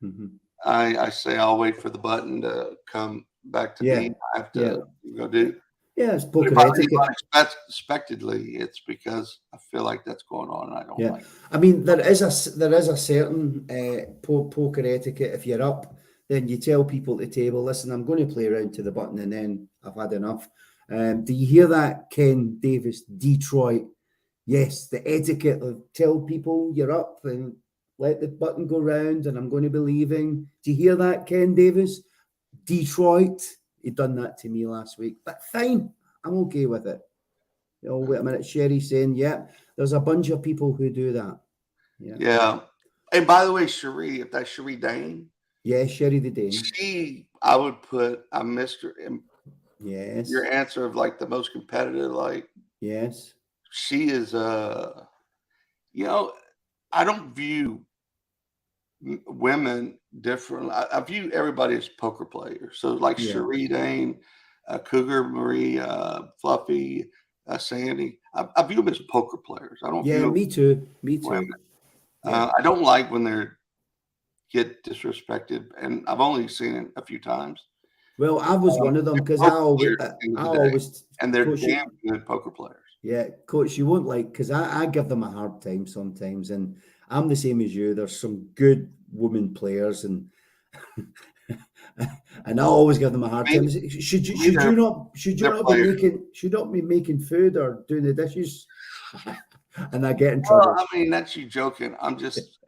Mm-hmm. I say I'll wait for the button to come back to me. I have to go do. Yeah, it's But if poker I leave etiquette. unexpectedly, it's because I feel like that's going on and I don't like it. I mean, there is a certain poker etiquette. If you're up, then you tell people at the table, listen, I'm going to play around to the button and then I've had enough. Do you hear that, Ken Davis, Detroit? Yes, the etiquette of tell people you're up and let the button go round and I'm going to be leaving. Do you hear that, Ken Davis? Detroit, he done that to me last week, but fine, I'm okay with it. Oh, wait a minute, Sherry's saying, yeah, there's a bunch of people who do that. Yeah. And by the way, Cherie, if that's Cherie Dane. Yeah, Sherry the Dane. I would put, I missed her. Yes. Your answer of like the most competitive, like. Yes. She is, I don't view women differently. I view everybody as poker players. So like Cherie Dane, Cougar Marie, Fluffy, Sandy, I view them as poker players. I don't view me too. Me too. Women. I don't like when they get disrespected, and I've only seen it a few times. Well, I was one of them because I always and they're damn good poker players. Yeah, Coach, you won't like, because I give them a hard time sometimes, and I'm the same as you. There's some good women players, and and I always give them a hard time. Should you not be making food or doing the dishes? And I get in trouble. Well, I mean, that's you joking. I'm just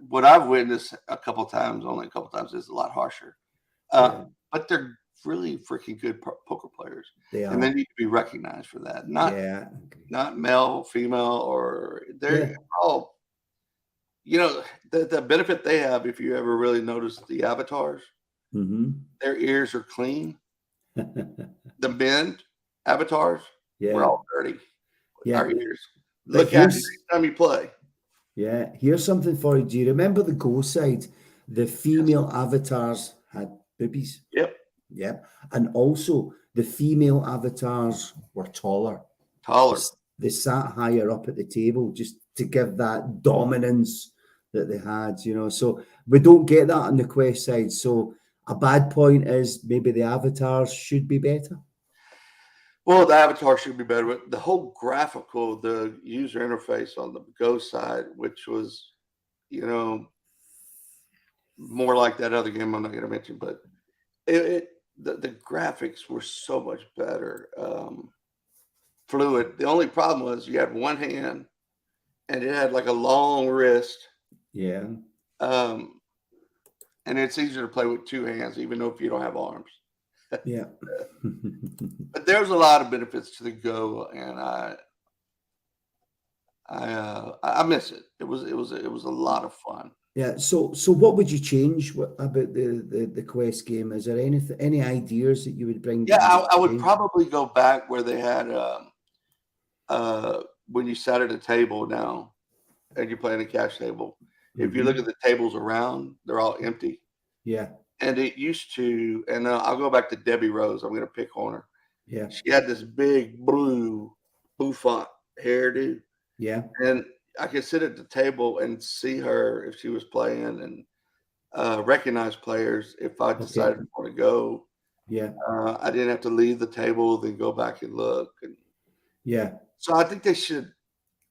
what I've witnessed only a couple times, is a lot harsher. But they're really freaking good poker players. And they need to be recognized for that. Not male, female, or they're all, the benefit they have, if you ever really notice the avatars, their ears are clean. The men avatars, we're all dirty. Our ears. Look at it next time you play. Yeah, here's something for you. Do you remember the Go side? The female avatars had boobies. Yep. And also the female avatars were taller. They sat higher up at the table just to give that dominance that they had, So we don't get that on the Quest side. So a bad point is maybe the avatars should be better. Well, the avatar should be better, but the whole graphical, the user interface on the Go side, which was, more like that other game I'm not going to mention, but the graphics were so much better, fluid. The only problem was you had one hand, and it had like a long wrist. Yeah. And it's easier to play with two hands, even though if you don't have arms. Yeah. But there's a lot of benefits to the Go, and I miss it. It was a lot of fun. Yeah. So what would you change about the Quest game? Is there any ideas that you would bring? Yeah, I would probably go back where they had when you sat at a table now and you're playing a cash table. If you look at the tables around, they're all empty. Yeah. And it used to, and I'll go back to Debbie Rose. I'm going to pick on her. Yeah. She had this big blue bouffant hairdo. Yeah. And I could sit at the table and see her if she was playing, and recognize players if I decided to want to go. Yeah. I didn't have to leave the table, then go back and look. So I think they should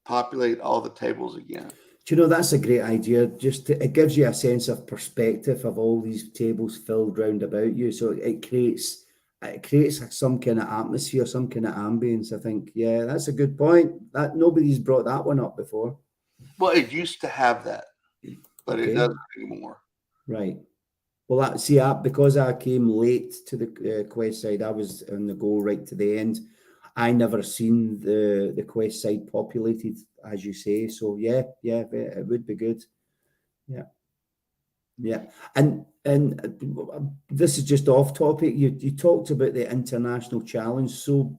populate all the tables again. Do you know, that's a great idea. It gives you a sense of perspective of all these tables filled round about you. So it creates some kind of atmosphere, some kind of ambience. I think, yeah, that's a good point. That nobody's brought that one up before. Well, it used to have that, but it doesn't anymore. Right. Well, because I came late to the Quest side, I was on the Go right to the end. I never seen the Quest side populated, as you say. So yeah, it would be good. Yeah. And this is just off topic. You talked about the international challenge. So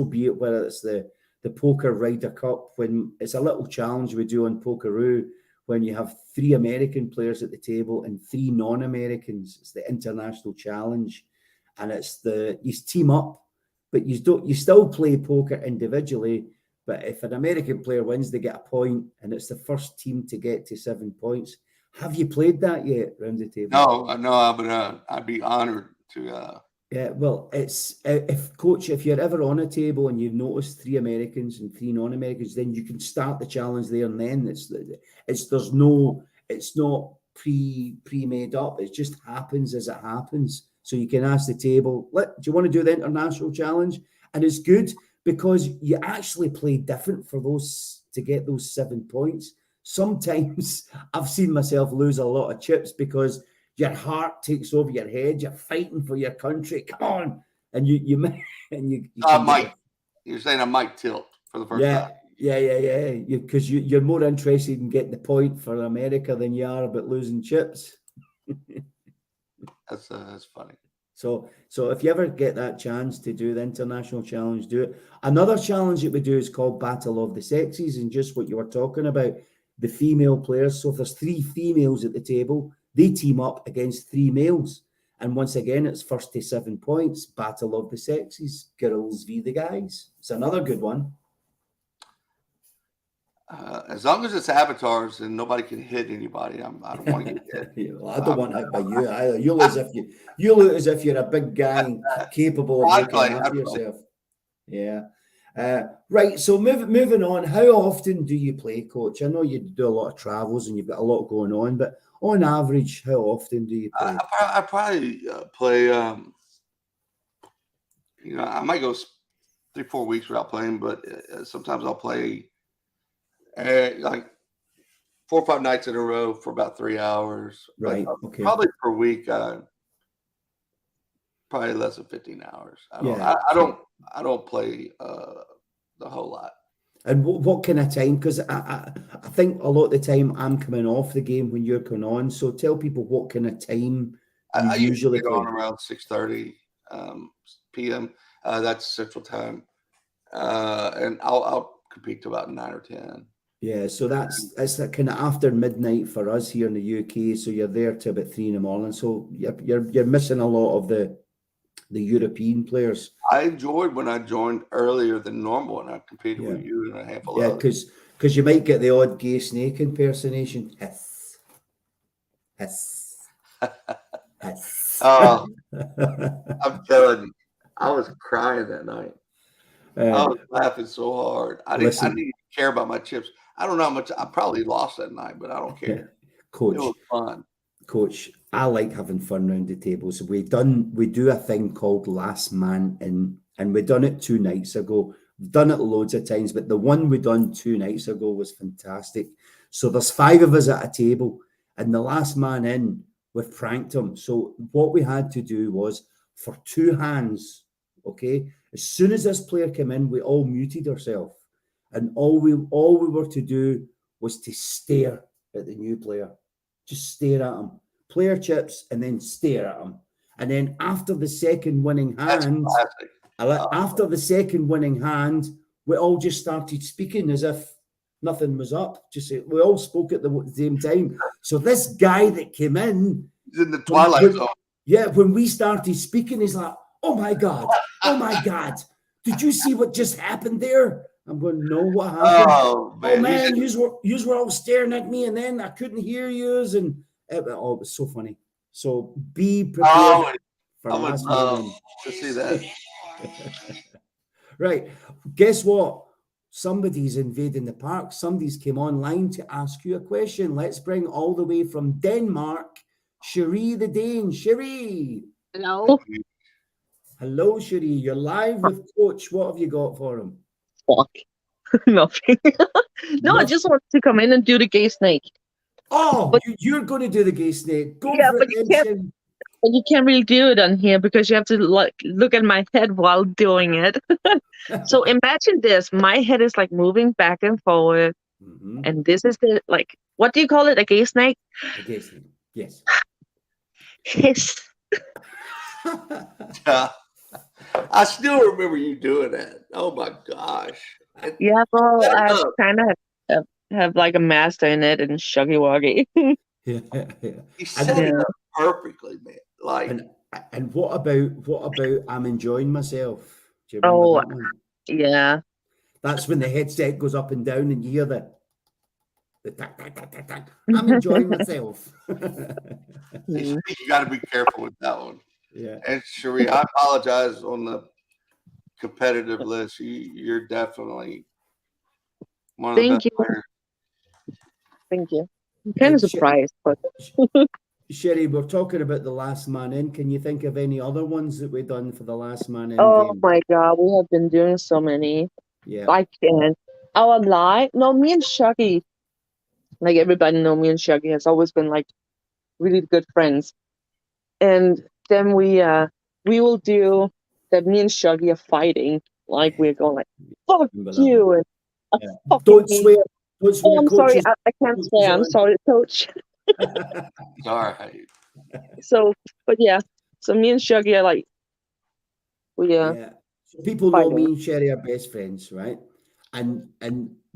be it, whether it's the the Poker Ryder Cup, when it's a little challenge we do on Pokeroo, when you have 3 American players at the table and 3 non-Americans. It's the international challenge, and it's you team up, but you still play poker individually. But if an American player wins, they get a point, and it's the first team to get to 7 points. Have you played that yet around the table? No, but I'd be honored to. Yeah, well, it's if you're ever on a table and you've noticed 3 Americans and 3 non-Americans, then you can start the challenge there and then. It's not pre-made up. It just happens as it happens. So you can ask the table, do you want to do the international challenge? And it's good because you actually play different for those to get those 7 points. Sometimes I've seen myself lose a lot of chips because your heart takes over your head. You're fighting for your country. Come on, and you Mike, you're saying I might tilt for the first time. Yeah. Because you're more interested in getting the point for America than you are about losing chips. That's funny. So if you ever get that chance to do the international challenge, do it. Another challenge that we do is called Battle of the Sexes, and just what you were talking about, the female players. So if there's 3 females at the table, they team up against 3 males. And once again, it's first to 7 points. Battle of the Sexes. Girls v the guys. It's another good one. As long as it's avatars and nobody can hit anybody, I don't want to get hit. Well, I don't want hit by you either. You look as if you're a big guy and capable of looking after yourself. Yeah. Right. So moving on. How often do you play, Coach? I know you do a lot of travels and you've got a lot going on, but on average, how often do you play? I probably play. I might go 3-4 weeks without playing, but sometimes I'll play like 4 or 5 nights in a row for about 3 hours. Right. Okay. Probably per week, probably less than 15 hours. I don't play the whole lot. And what kind of time? Because I think a lot of the time I'm coming off the game when you're coming on. So tell people what kind of time I usually get on around 6:30 p.m. That's Central Time, and I'll compete to about 9 or 10. Yeah, so it's that kind of after midnight for us here in the UK. So you're there to about 3 a.m. So you're missing a lot of the European players. I enjoyed when I joined earlier than normal, and I competed with you and a handful of others. Because you might get the odd gay snake impersonation. Hiss. Oh, I'm telling you, I was crying that night. I was laughing so hard. I didn't even care about my chips. I don't know how much. I probably lost that night, but I don't care. Coach, it was fun. Coach, I like having fun around the table. So we do a thing called Last Man In, and we done it 2 nights ago. We've done it loads of times, but the one we done 2 nights ago was fantastic. So there's 5 of us at a table, and the last man in, we've pranked him. So what we had to do was for 2 hands, okay, as soon as this player came in, we all muted ourselves, and all we were to do was to stare at the new player. Just stare at him, player chips, and then stare at him. And then after the second winning hand, we all just started speaking as if nothing was up. We all spoke at the same time. So this guy that came in, he's in the twilight zone. Yeah, when we started speaking, he's like, "Oh my God, did you see what just happened there?" I'm going, "No, what happened?" Oh man, you were all staring at me, and then I couldn't hear yous, and it was so funny. So be prepared for last man to see that. Right, guess what? Somebody's invading the park. Somebody's came online to ask you a question. Let's bring all the way from Denmark, Cherie the Dane. Cherie. Hello. Hello, Cherie. You're live with Coach. What have you got for him? Fuck. Nothing. No, I just wanted to come in and do the gay snake. Oh, but you're going to do the gay snake. Go for it. But you can't really do it on here because you have to look at my head while doing it. So imagine this. My head is like moving back and forward. Mm-hmm. And this is the, like, what do you call it? A gay snake? A gay snake, yes. Hiss. I still remember you doing that. Oh my gosh. Yeah, well, Set it I up. kind of have like a master in it and Shuggy Wuggy. Yeah. He set it up perfectly, man. Like, And what about I'm enjoying myself? Do you remember Oh, that one? yeah. That's when the headset goes up and down and you hear the tack, tack, tack, tack, tack. I'm enjoying myself. you got to be careful with that one. Yeah. And Cherie, I apologize on the competitive list. You're definitely one of the Thank best you. players. Thank you. I'm kind of surprised, but Sherry, we're talking about the last man in. Can you think of any other ones that we've done for the last man in oh game? my God, we have been doing so many. Yeah. I can't. Our lie? No, me and Shuggy, like everybody know me and Shuggy has always been like really good friends. And then we will do that me and Shuggy are fighting. Like we're going like, fuck Remember that you and I Yeah. fucking Don't hate swear. Don't Oh, swear. I'm sorry. Coaches. I can't swear. I'm sorry, coach. It's all right. So, but yeah. So me and Shuggy are like, we Yeah. So people know fighting. me and Sherry are best friends, right? And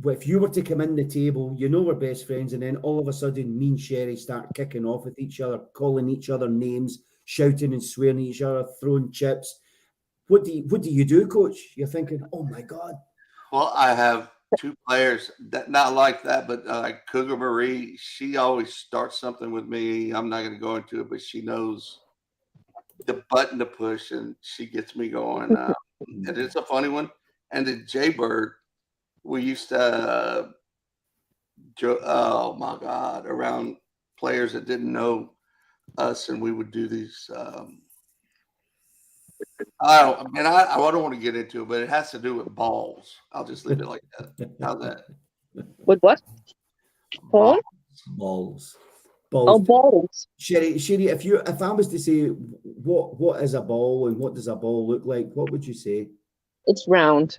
if you were to come in the table, you know we're best friends, and then all of a sudden me and Sherry start kicking off with each other, calling each other names, shouting and swearing at each other, throwing chips. What do you do, coach? You're thinking, oh my God. Well, I have two players that not like that, but like Cougar Marie, she always starts something with me. I'm not going to go into it, but she knows the button to push, and she gets me going. And it's a funny one. And the Jaybird, we used to, oh my God, around players that didn't know us, and we would do these. I don't want to get into it, but it has to do with balls. I'll just leave it like that. How's that? With what? Phone? Balls. Oh, balls. Sherry, if I was to say what is a ball and what does a ball look like, what would you say? It's round.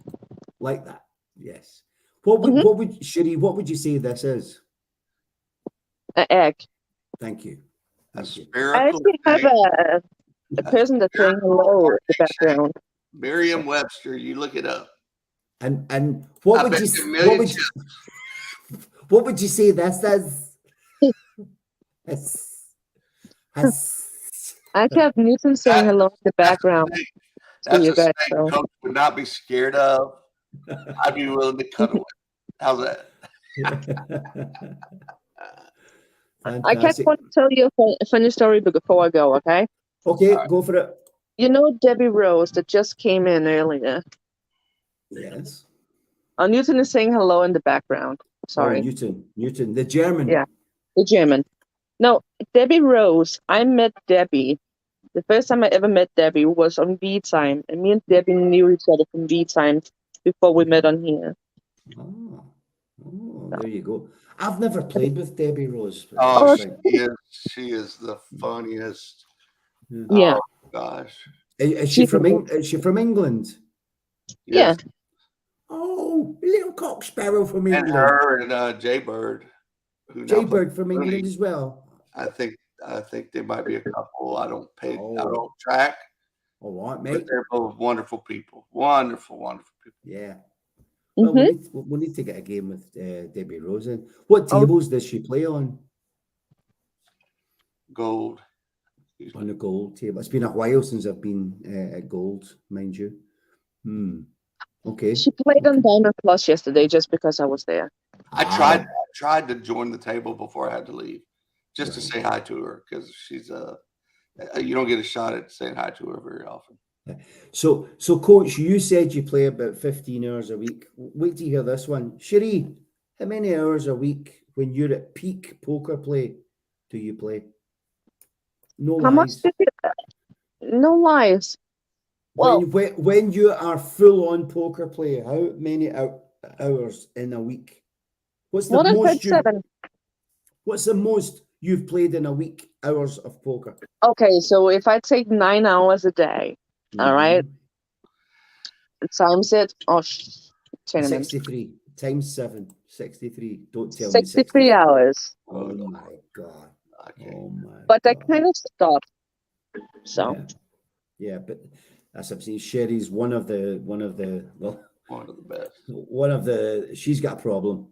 Like that. Yes. What would Sherry, what would you say this is? An egg. Thank you. A Thank you. spherical I actually have thing. a person that's saying hello in the background. Merriam-Webster, you look it up. And what I would bet you you a million chips. what would you say this is? I actually have Newton saying hello in the background. That's you a guys, snake so. Coach would not be scared of. I'd be willing to cut away. How's that? I can't want to tell you a funny story before I go, okay? Okay, right. Go for it. You know Debbie Rose that just came in earlier? Yes. Newton is saying hello in the background. Sorry. Oh, Newton, the German. Yeah, the German. No, Debbie Rose. I met Debbie. The first time I ever met Debbie was on V-Time, and me and Debbie knew each other from V-Time before we met on here. Oh, there you go. I've never played with Debbie Rose. Oh, she is the funniest. Yeah. Oh gosh. Is she from England? Yes. Yeah. Oh, little cock sparrow from England. And her and Jaybird. Jaybird from England as well. I think they might be a couple. I don't track. All right, mate. But they're both wonderful people. Wonderful people. Yeah. Well, we need to get a game with Debbie Rose. What tables does she play on? Gold. On the gold table. It's been a while since I've been at gold, mind you. Okay. She played on Diamond Plus yesterday just because I was there. I tried to join the table before I had to leave, just to say hi to her, because she's you don't get a shot at saying hi to her very often. So coach, you said you play about 15 hours a week. Wait till you hear this one. Cherie, how many hours a week when you're at peak poker play do you play? No lies. No lies. Well, when you are full on poker play, how many hours in a week? What's the most? 7. What's the most you've played in a week? Hours of poker. Okay, so if I take 9 hours a day, all right, times it. 63 times 7. 63. Don't tell 63 me 63 hours. Oh my God. Oh my. But I kind of stopped. So. Yeah, but as I've seen, Sherry's one of the One of the best. She's got a problem.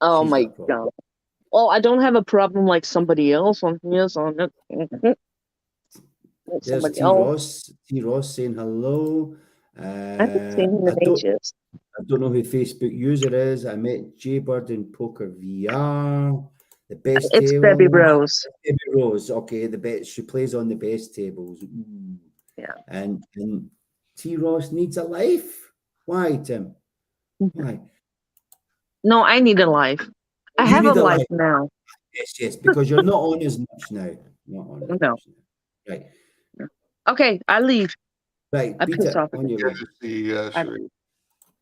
Oh She's my got a problem. god. Well, I don't have a problem like somebody else on here, so There's somebody T. else. Ross. T. Ross saying hello. I haven't seen him in ages. I don't know who Facebook user is. I met Jaybird in Poker VR. The best It's table. Debbie Rose. Debbie Rose. Okay, the best. She plays on the best tables. Ooh. Yeah. And T. Ross needs a life. Why, Tim? Why? No, I need a life. I You have a need a life life. now. Yes, because you're not on as much now. Not on as No. much now. Right. Okay, I leave. Right, I Peter, piss off. on your Good way. to see Sheree.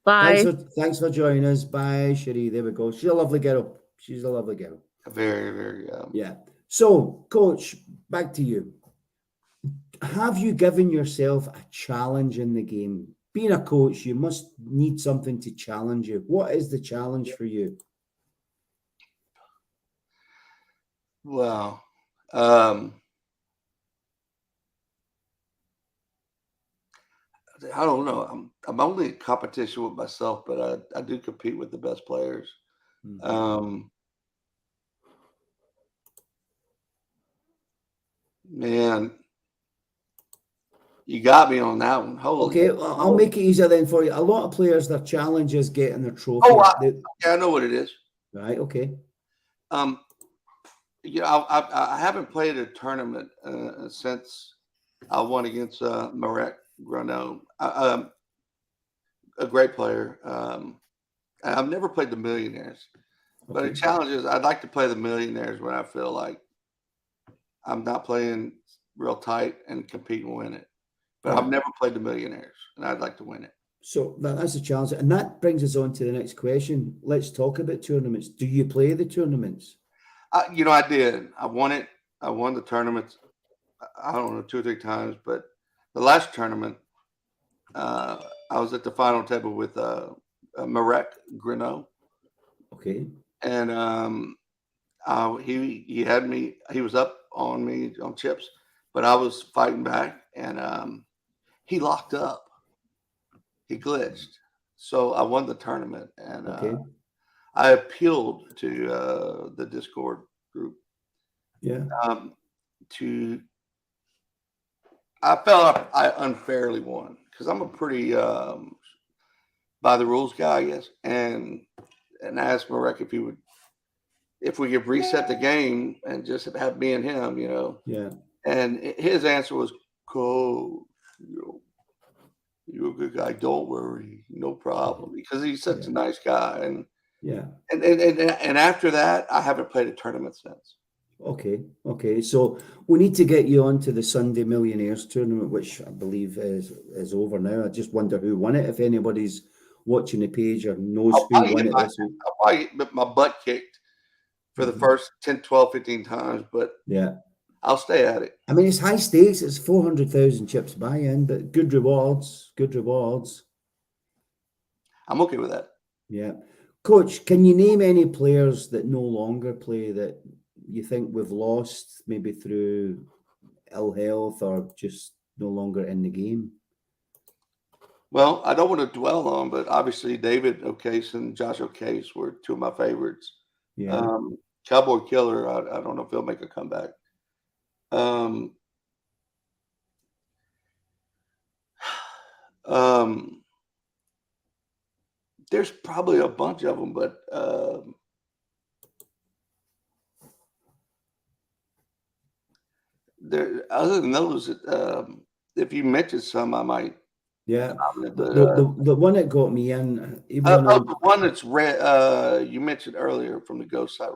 Bye. Thanks for joining us. Bye, Sheree. There we go. She's a lovely girl. She's a lovely girl. Very, very. Yeah. So, Coach, back to you. Have you given yourself a challenge in the game? Being a coach, you must need something to challenge you. What is the challenge for you? Wow. I don't know. I'm only in competition with myself, but I do compete with the best players. Mhm. Man, you got me on that one. Holy. Okay, I'll make it easier then for you. A lot of players, their challenge is getting their trophy. Oh, I know what it is. Right. Okay. You know, I haven't played a tournament since I won against Marek Grano, a great player. I've never played the Millionaires, but the challenge is I'd like to play the Millionaires when I feel like I'm not playing real tight and compete and win it. But I've never played the Millionaires, and I'd like to win it. So that's a challenge. And that brings us on to the next question. Let's talk about tournaments. Do you play the tournaments? You know, I did. I won it. I won the tournaments, I don't know, 2 or 3 times. But the last tournament, I was at the final table with Marek Grano. Okay. And he had me. He was up on me on chips, but I was fighting back, and he locked up. He glitched, so I won the tournament, and I appealed to the Discord group. Yeah. I felt I unfairly won because I'm a pretty by the rules guy, I guess, and asked Marek if we could reset the game and just have me and him, you know. Yeah. And his answer was, "Coach, you're a good guy. Don't worry, no problem." Because he's such a nice guy, and after that, I haven't played a tournament since. Okay. So we need to get you on to the Sunday Millionaires tournament, which I believe is over now. I just wonder who won it. If anybody's watching the page or knows who won it this week. I'll probably get my butt kicked for the first 10, 12, 15 times, but I'll stay at it. I mean, it's high stakes. It's 400,000 chips buy-in, but good rewards. I'm okay with that. Yeah. Coach, can you name any players that no longer play that you think we've lost, maybe through ill health or just no longer in the game? Well, I don't want to dwell on, but obviously David O'Case and Josh O'Case were 2 of my favorites. Yeah. Cowboy Killer, I don't know if he'll make a comeback. There's probably a bunch of them, but other than those, if you mentioned some, I might. Yeah, the one that got me in. The one that's red. You mentioned earlier from the Ghost side.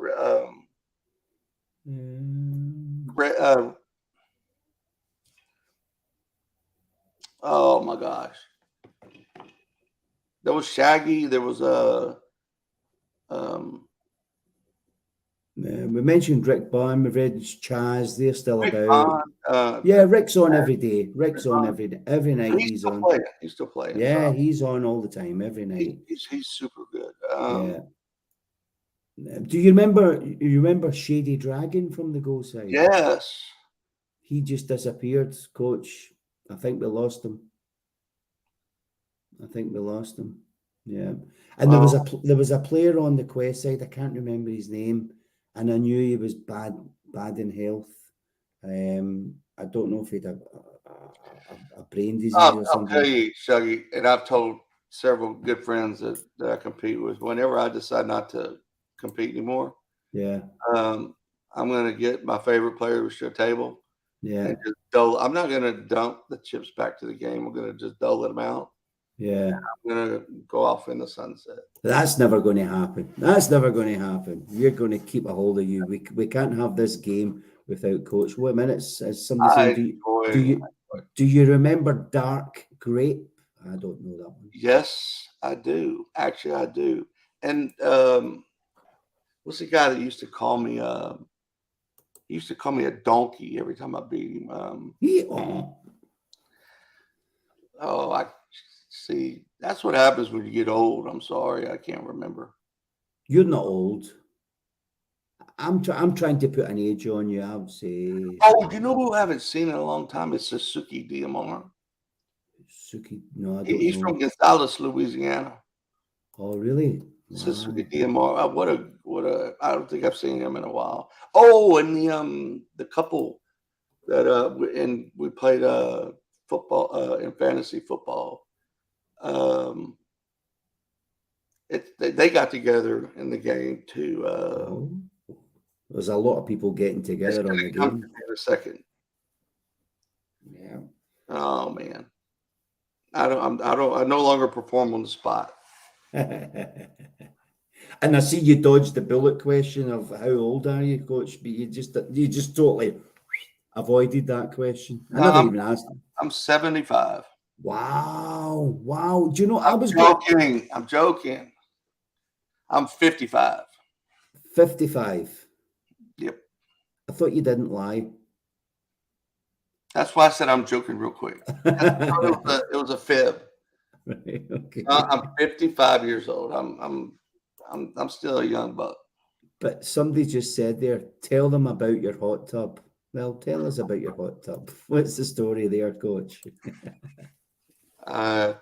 Oh my gosh, there was Shaggy. There was we mentioned Rick Bond, we've read Chaz, they're still Rick about. Bond, Rick's on every day. Rick's on every night. He's on. He's still playing. Yeah, so. he's on all the time, every night. He's super good. Do you remember Shady Dragon from the Go side? Yes. He just disappeared, Coach. I think we lost him. Yeah. And there was a player on the quest side. I can't remember his name, and I knew he was bad in health. I don't know if he had a brain disease or I'll something. tell you, Shuggy, and I've told several good friends that I compete with. Whenever I decide not to compete anymore, Yeah. I'm going to get my favorite players to a table. Yeah. And just I'm not going to dump the chips back to the game. I'm going to just dole them out. Yeah. I'm going to go off in the sunset. That's never going to happen. That's never going to happen. We're going to keep a hold of you. We can't have this game without Coach. Wait a minute. As somebody saying, do you remember Dark Grape? I don't know that one. Yes, I do. Actually, I do. And what's the guy that used to call me? He used to call me a donkey every time I beat him. I see. That's what happens when you get old. I'm sorry, I can't remember. You're not old. I'm trying to put an age on you. I would say. Oh, do you know who I haven't seen in a long time? It's Suzuki DMR. Suzuki? No, I don't He's know. from Gonzales, Louisiana. Oh, really? Suzuki DMR. What a! I don't think I've seen him in a while. Oh, and the couple that we played football in fantasy football. They got together in the game too. There's a lot of people getting together on the game. In a second. Yeah. Oh man. I no longer perform on the spot. And I see you dodged the bullet question of how old are you, Coach? But you just totally avoided that question. I never even asked. I'm 75. Wow. Do you know I'm joking. I'm joking. I'm 55. 55. Yep. I thought you didn't lie. That's why I said I'm joking real quick. It was a fib. Right, okay. I'm 55 years old. I'm still a young buck. But somebody just said there, tell them about your hot tub. Well, tell us about your hot tub. What's the story there, Coach? I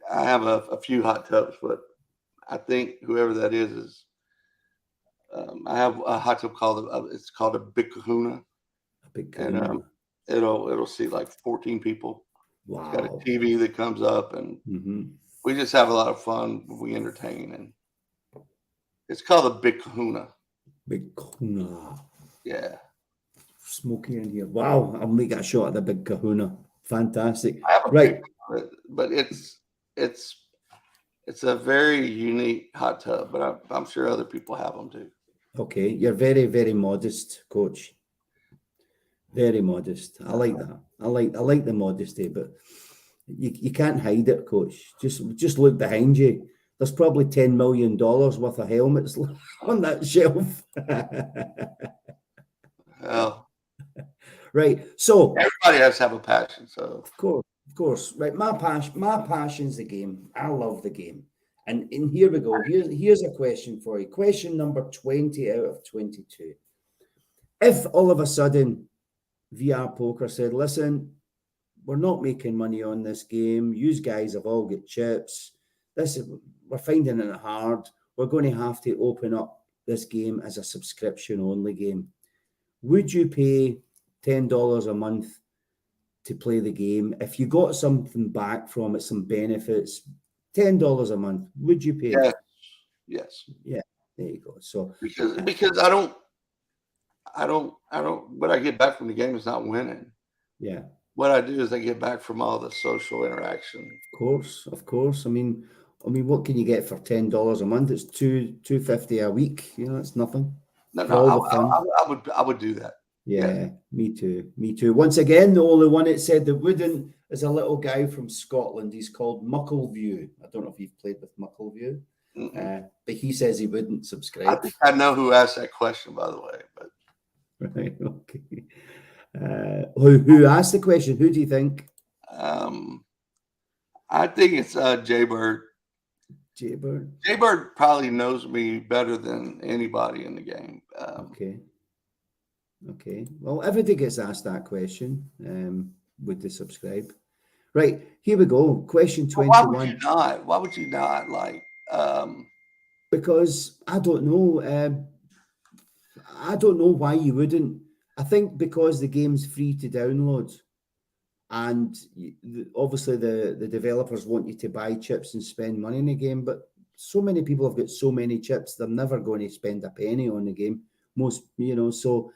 have a few hot tubs, but I think whoever that is I have a hot tub called it's called a Big Kahuna. A Big Kahuna. And it'll seat like 14 people. Wow. It's got a TV that comes up, and we just have a lot of fun. We entertain, and it's called a Big Kahuna. Big Kahuna. Yeah. Smoky in here. Wow, I'll make a shot at the Big Kahuna. Fantastic. I have a right. But it's a very unique hot tub, but I'm sure other people have them too. Okay, you're very, very modest, Coach. Very modest. I like that. I like the modesty, but you can't hide it, Coach. Just look behind you. There's probably $10 million worth of helmets on that shelf. Well, right. So everybody has to have a passion. So of course. Right. My passion's the game. I love the game. And here we go. Here's a question for you. Question number 20 out of 22. If all of a sudden VR Poker said, listen, we're not making money on this game. You guys have all got chips. We're finding it hard. We're going to have to open up this game as a subscription only game. Would you pay $10 a month to play the game? If you got something back from it, some benefits, $10 a month, would you pay? Yes. Yeah, there you go. So because I don't what I get back from the game is not winning. Yeah. What I do is I get back from all the social interaction. Of course. I mean, what can you get for $10 a month? It's $2.50 a week. You know, it's nothing. I would do that. Yeah, me too. Once again, the only one that said that wouldn't is a little guy from Scotland. He's called Muckleview. I don't know if you've played with Muckleview, but he says he wouldn't subscribe. I think I know who asked that question, by the way. But right, okay. Who asked the question? Who do you think? I think it's Jaybird. Jaybird probably knows me better than anybody in the game. Okay. Well, everybody gets asked that question. Would they subscribe? Right, here we go. Question Well, why would 21. you not? Why would you not like? Because I don't know. I don't know why you wouldn't. I think because the game's free to download, and obviously the developers want you to buy chips and spend money in the game. But so many people have got so many chips, they're never going to spend a penny on the game. Most, so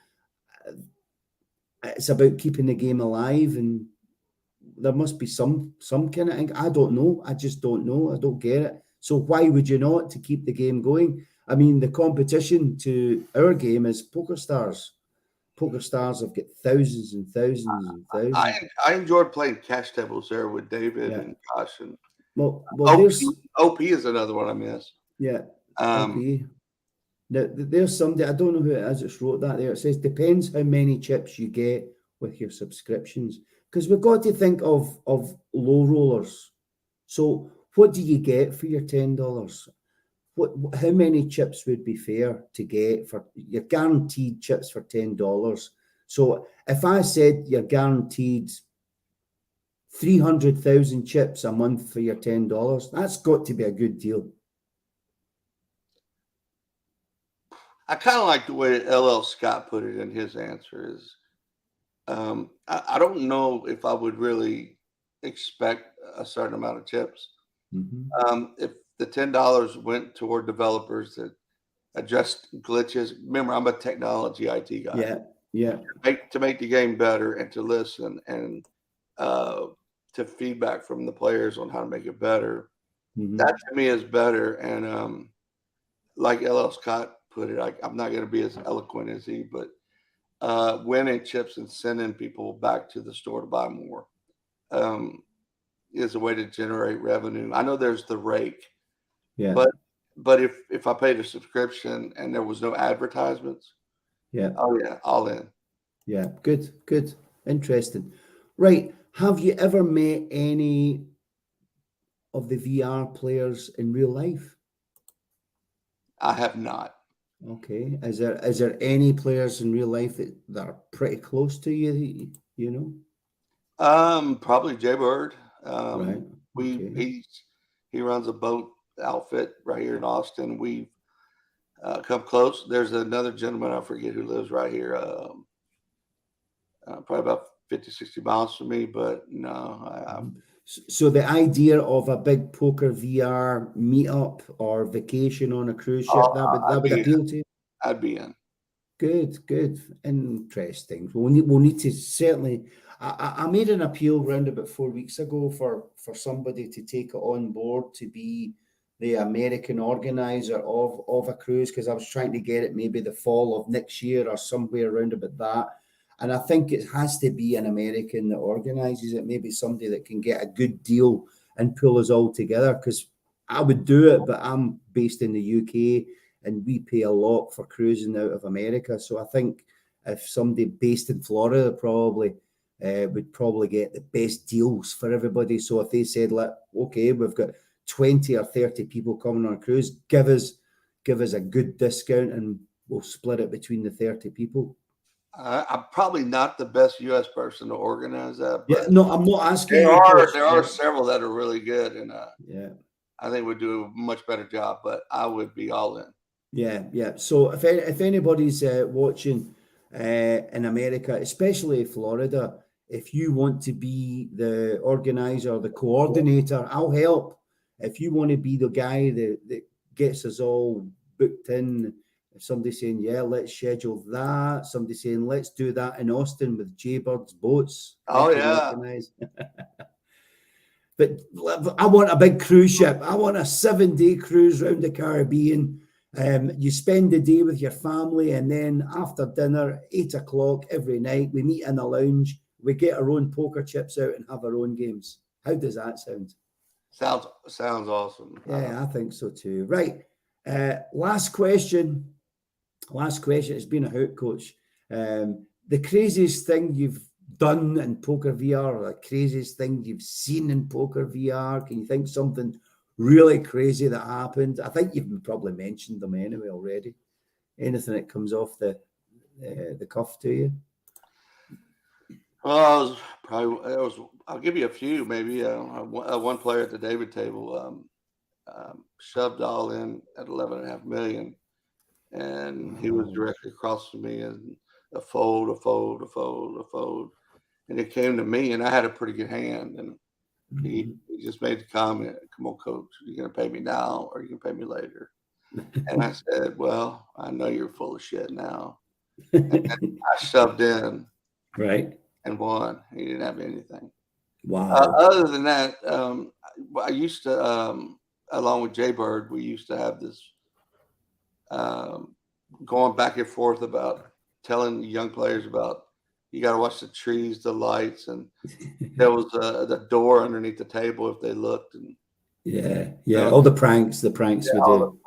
it's about keeping the game alive, and there must be some kind of thing. I don't know. I just don't know. I don't get it. So why would you not, to keep the game going? I mean, the competition to our game is Poker Stars. Poker Stars have got thousands and thousands and thousands. I enjoyed playing cash tables there with David Yeah. and Josh, and Well, OP is another one I miss. yeah, LP. Now, there's somebody, I don't know who it is that's wrote that there. It says, depends how many chips you get with your subscriptions. Because we've got to think of low rollers. So what do you get for your $10? How many chips would be fair to get for your guaranteed chips for $10? So if I said you're guaranteed 300,000 chips a month for your $10, that's got to be a good deal. I kind of like the way LL Scott put it in his answer is, I don't know if I would really expect a certain amount of chips. If the $10 went toward developers that adjust glitches, remember I'm a technology IT guy. Yeah. To make the game better and to listen and to feedback from the players on how to make it better. That to me is better. And like LL Scott put it, I'm not going to be as eloquent as he, but winning chips and sending people back to the store to buy more is a way to generate revenue. I know there's the rake, but if I paid a subscription and there was no advertisements, oh yeah, all in. Yeah, good, interesting. Right, have you ever met any of the VR players in real life? I have not. Okay, is there any players in real life that are pretty close to you? You know, probably Jaybird. Right. He runs a boat outfit right here in Austin. We've come close. There's another gentleman, I forget who lives right here, probably about 50, 60 miles from me, but no. So the idea of a big poker VR meetup or vacation on a cruise ship, that would appeal to you? I'd be in. Good, interesting. We'll need to certainly. I made an appeal around about 4 weeks ago for somebody to take it on board to be the American organizer of a cruise, because I was trying to get it maybe the fall of next year or somewhere around about that. And I think it has to be an American that organizes it, maybe somebody that can get a good deal and pull us all together, because I would do it, but I'm based in the UK and we pay a lot for cruising out of America. So I think if somebody based in Florida probably would probably get the best deals for everybody. So if they said, okay, we've got 20 or 30 people coming on a cruise, give us a good discount and we'll split it between the 30 people. I'm probably not the best U.S. person to organize that. But yeah, no, I'm not asking. There are several that are really good, and I think we'd do a much better job. But I would be all in. Yeah. So if anybody's watching in America, especially Florida, if you want to be the organizer, the coordinator, I'll help. If you want to be the guy that gets us all booked in. If somebody's saying, yeah, let's schedule that. Somebody saying, let's do that in Austin with Jaybird's boats. Oh, yeah. But I want a big cruise ship. I want a 7-day cruise around the Caribbean. You spend the day with your family, and then after dinner, 8 o'clock every night, we meet in a lounge. We get our own poker chips out and have our own games. How does that sound? Sounds awesome. Yeah, I think so too. Right. Last question. It's been a hoot, Coach. The craziest thing you've done in poker VR, or the craziest thing you've seen in poker VR? Can you think something really crazy that happened? I think you've probably mentioned them anyway already. Anything that comes off the cuff to you? Well, I'll give you a few. Maybe one player at the David table shoved all in at 11.5 million, and he was directly across from me, and a fold, and it came to me, and I had a pretty good hand, and he just made the comment, "Come on, coach, are you going to pay me now, or are you going to pay me later?" And I said, "Well, I know you're full of shit now." And I shoved in, Right. and won. He didn't have anything. Wow. Other than that, I used to, along with Jay Bird, we used to have this going back and forth about telling young players about you got to watch the trees, the lights, and there was the door underneath the table if they looked. And all the pranks we do.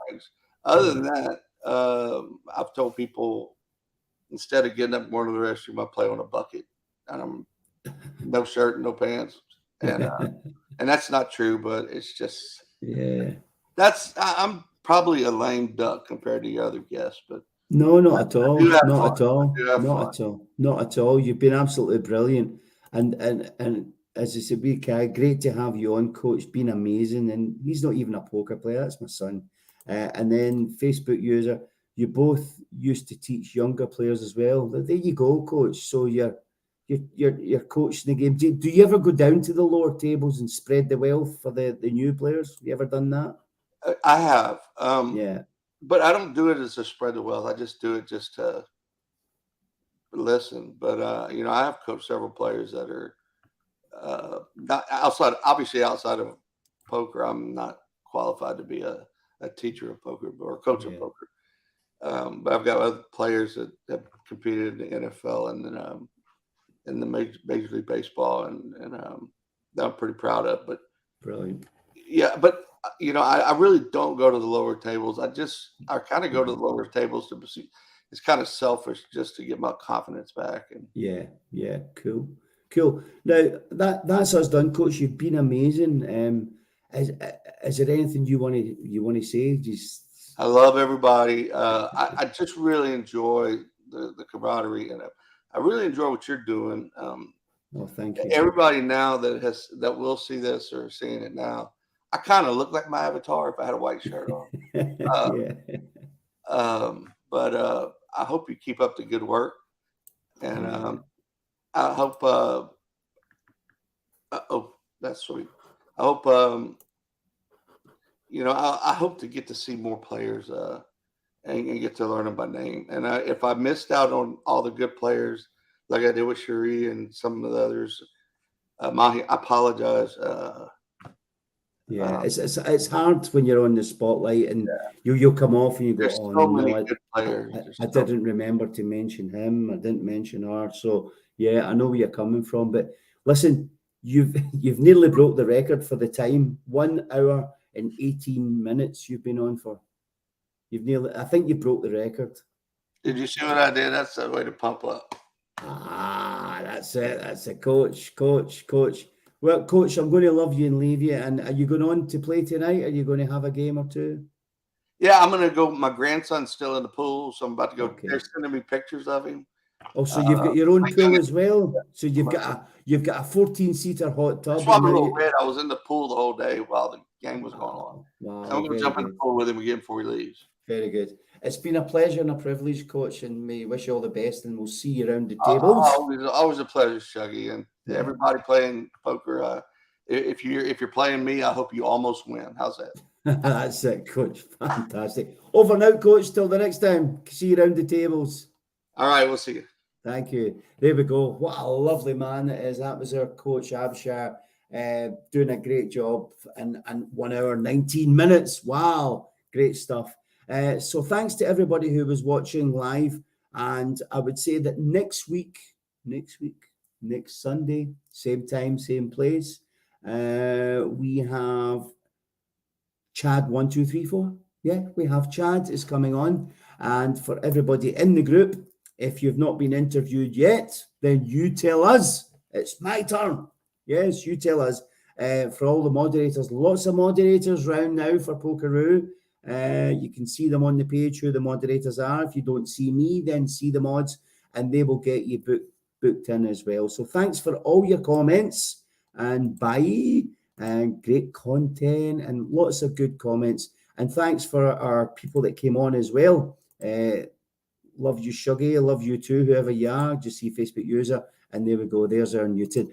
Other than that, I've told people instead of getting up and going to the restroom, I play on a bucket, and I'm no shirt, no pants, and that's not true, but it's just I'm probably a lame duck compared to your other guests, but no, not at all, not fun. at all, not at all. You've been absolutely brilliant, and as I said, great to have you on, Coach. Been amazing, and he's not even a poker player. That's my son, and then Facebook user. You both used to teach younger players as well. There you go, Coach. So you're coaching the game. Do you ever go down to the lower tables and spread the wealth for the new players? Have you ever done that? I have. Yeah. But I don't do it as a spread the wealth. I just do it just to listen. But I have coached several players that are not outside of poker. I'm not qualified to be a teacher of poker or a coach of poker. But I've got other players that have competed in the NFL and then in the Major League Baseball, and that I'm pretty proud of. But brilliant. Yeah, but I really don't go to the lower tables. I kind of go to the lower tables to see. It's kind of selfish just to get my confidence back. And cool. Now that's us done, Coach. You've been amazing. Is there anything you want to say? I love everybody. I just really enjoy the camaraderie, and I really enjoy what you're doing. Thank you. Everybody now that will see this or seeing it now, I kind of look like my avatar if I had a white shirt on. But I hope you keep up the good work, and I hope. Oh, that's sweet. I hope. I hope to get to see more players and get to learn them by name. And if I missed out on all the good players, like I did with Cherie and some of the others, Mahi, I apologize. It's hard when you're on the spotlight and you'll come off and you go, good players. I didn't remember to mention him. I didn't mention her. So I know where you're coming from. But listen, you've nearly broke the record for the time. 1 hour and 18 minutes you've been on for. I think you broke the record. Did you see what I did? That's the way to pump up. That's it. That's it, Coach. Well, Coach, I'm going to love you and leave you. And are you going on to play tonight? Are you going to have a game or two? Yeah, I'm going to go. My grandson's still in the pool, so I'm about to go. Okay. They're sending me pictures of him. Oh, so you've got your own pool as well. So you've got a 14-seater hot tub. That's why I'm a little red. I was in the pool the whole day while the game was going on. Wow, so I'm going to jump in the pool with him again before he leaves. Very good. It's been a pleasure and a privilege, Coach, and we wish you all the best, and we'll see you around the tables. Always a pleasure, Shuggy, and everybody playing poker. If you're playing me, I hope you almost win. How's that? That's it, Coach. Fantastic. Over and out, Coach. Till the next time. See you around the tables. All right, we'll see you. Thank you. There we go. What a lovely man it is. That was our Coachabshire, doing a great job and 1 hour 19 minutes. Wow, great stuff. So thanks to everybody who was watching live. And I would say that next Sunday, same time, same place, we have Chad 1, 2, 3, 4. Yeah, we have Chad is coming on. And for everybody in the group, if you've not been interviewed yet, then you tell us. It's my turn. Yes, you tell us. For all the moderators, lots of moderators round now for Pokeroo. You can see them on the page who the moderators are. If you don't see me, then see the mods, and they will get you booked in as well. So thanks for all your comments. and bye, and great content and lots of good comments. And thanks for our people that came on as well. Love you, Shuggy. I love you too, whoever you are. Just see Facebook user. And there we go. There's our Newton.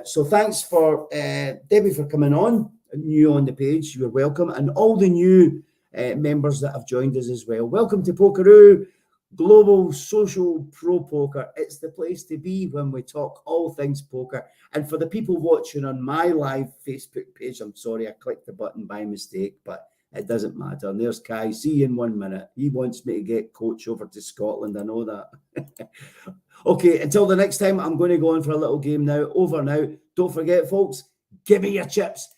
So thanks for Debbie for coming on. New on the page. You're welcome. And all the new members that have joined us as well. Welcome to Pokeroo, Global Social Pro Poker. It's the place to be when we talk all things poker. And for the people watching on my live Facebook page, I'm sorry I clicked the button by mistake, but it doesn't matter. And there's Kai. See you in 1 minute. He wants me to get Coach over to Scotland. I know that. Okay, until the next time, I'm going to go on for a little game now. Over now. Don't forget, folks, give me your chips.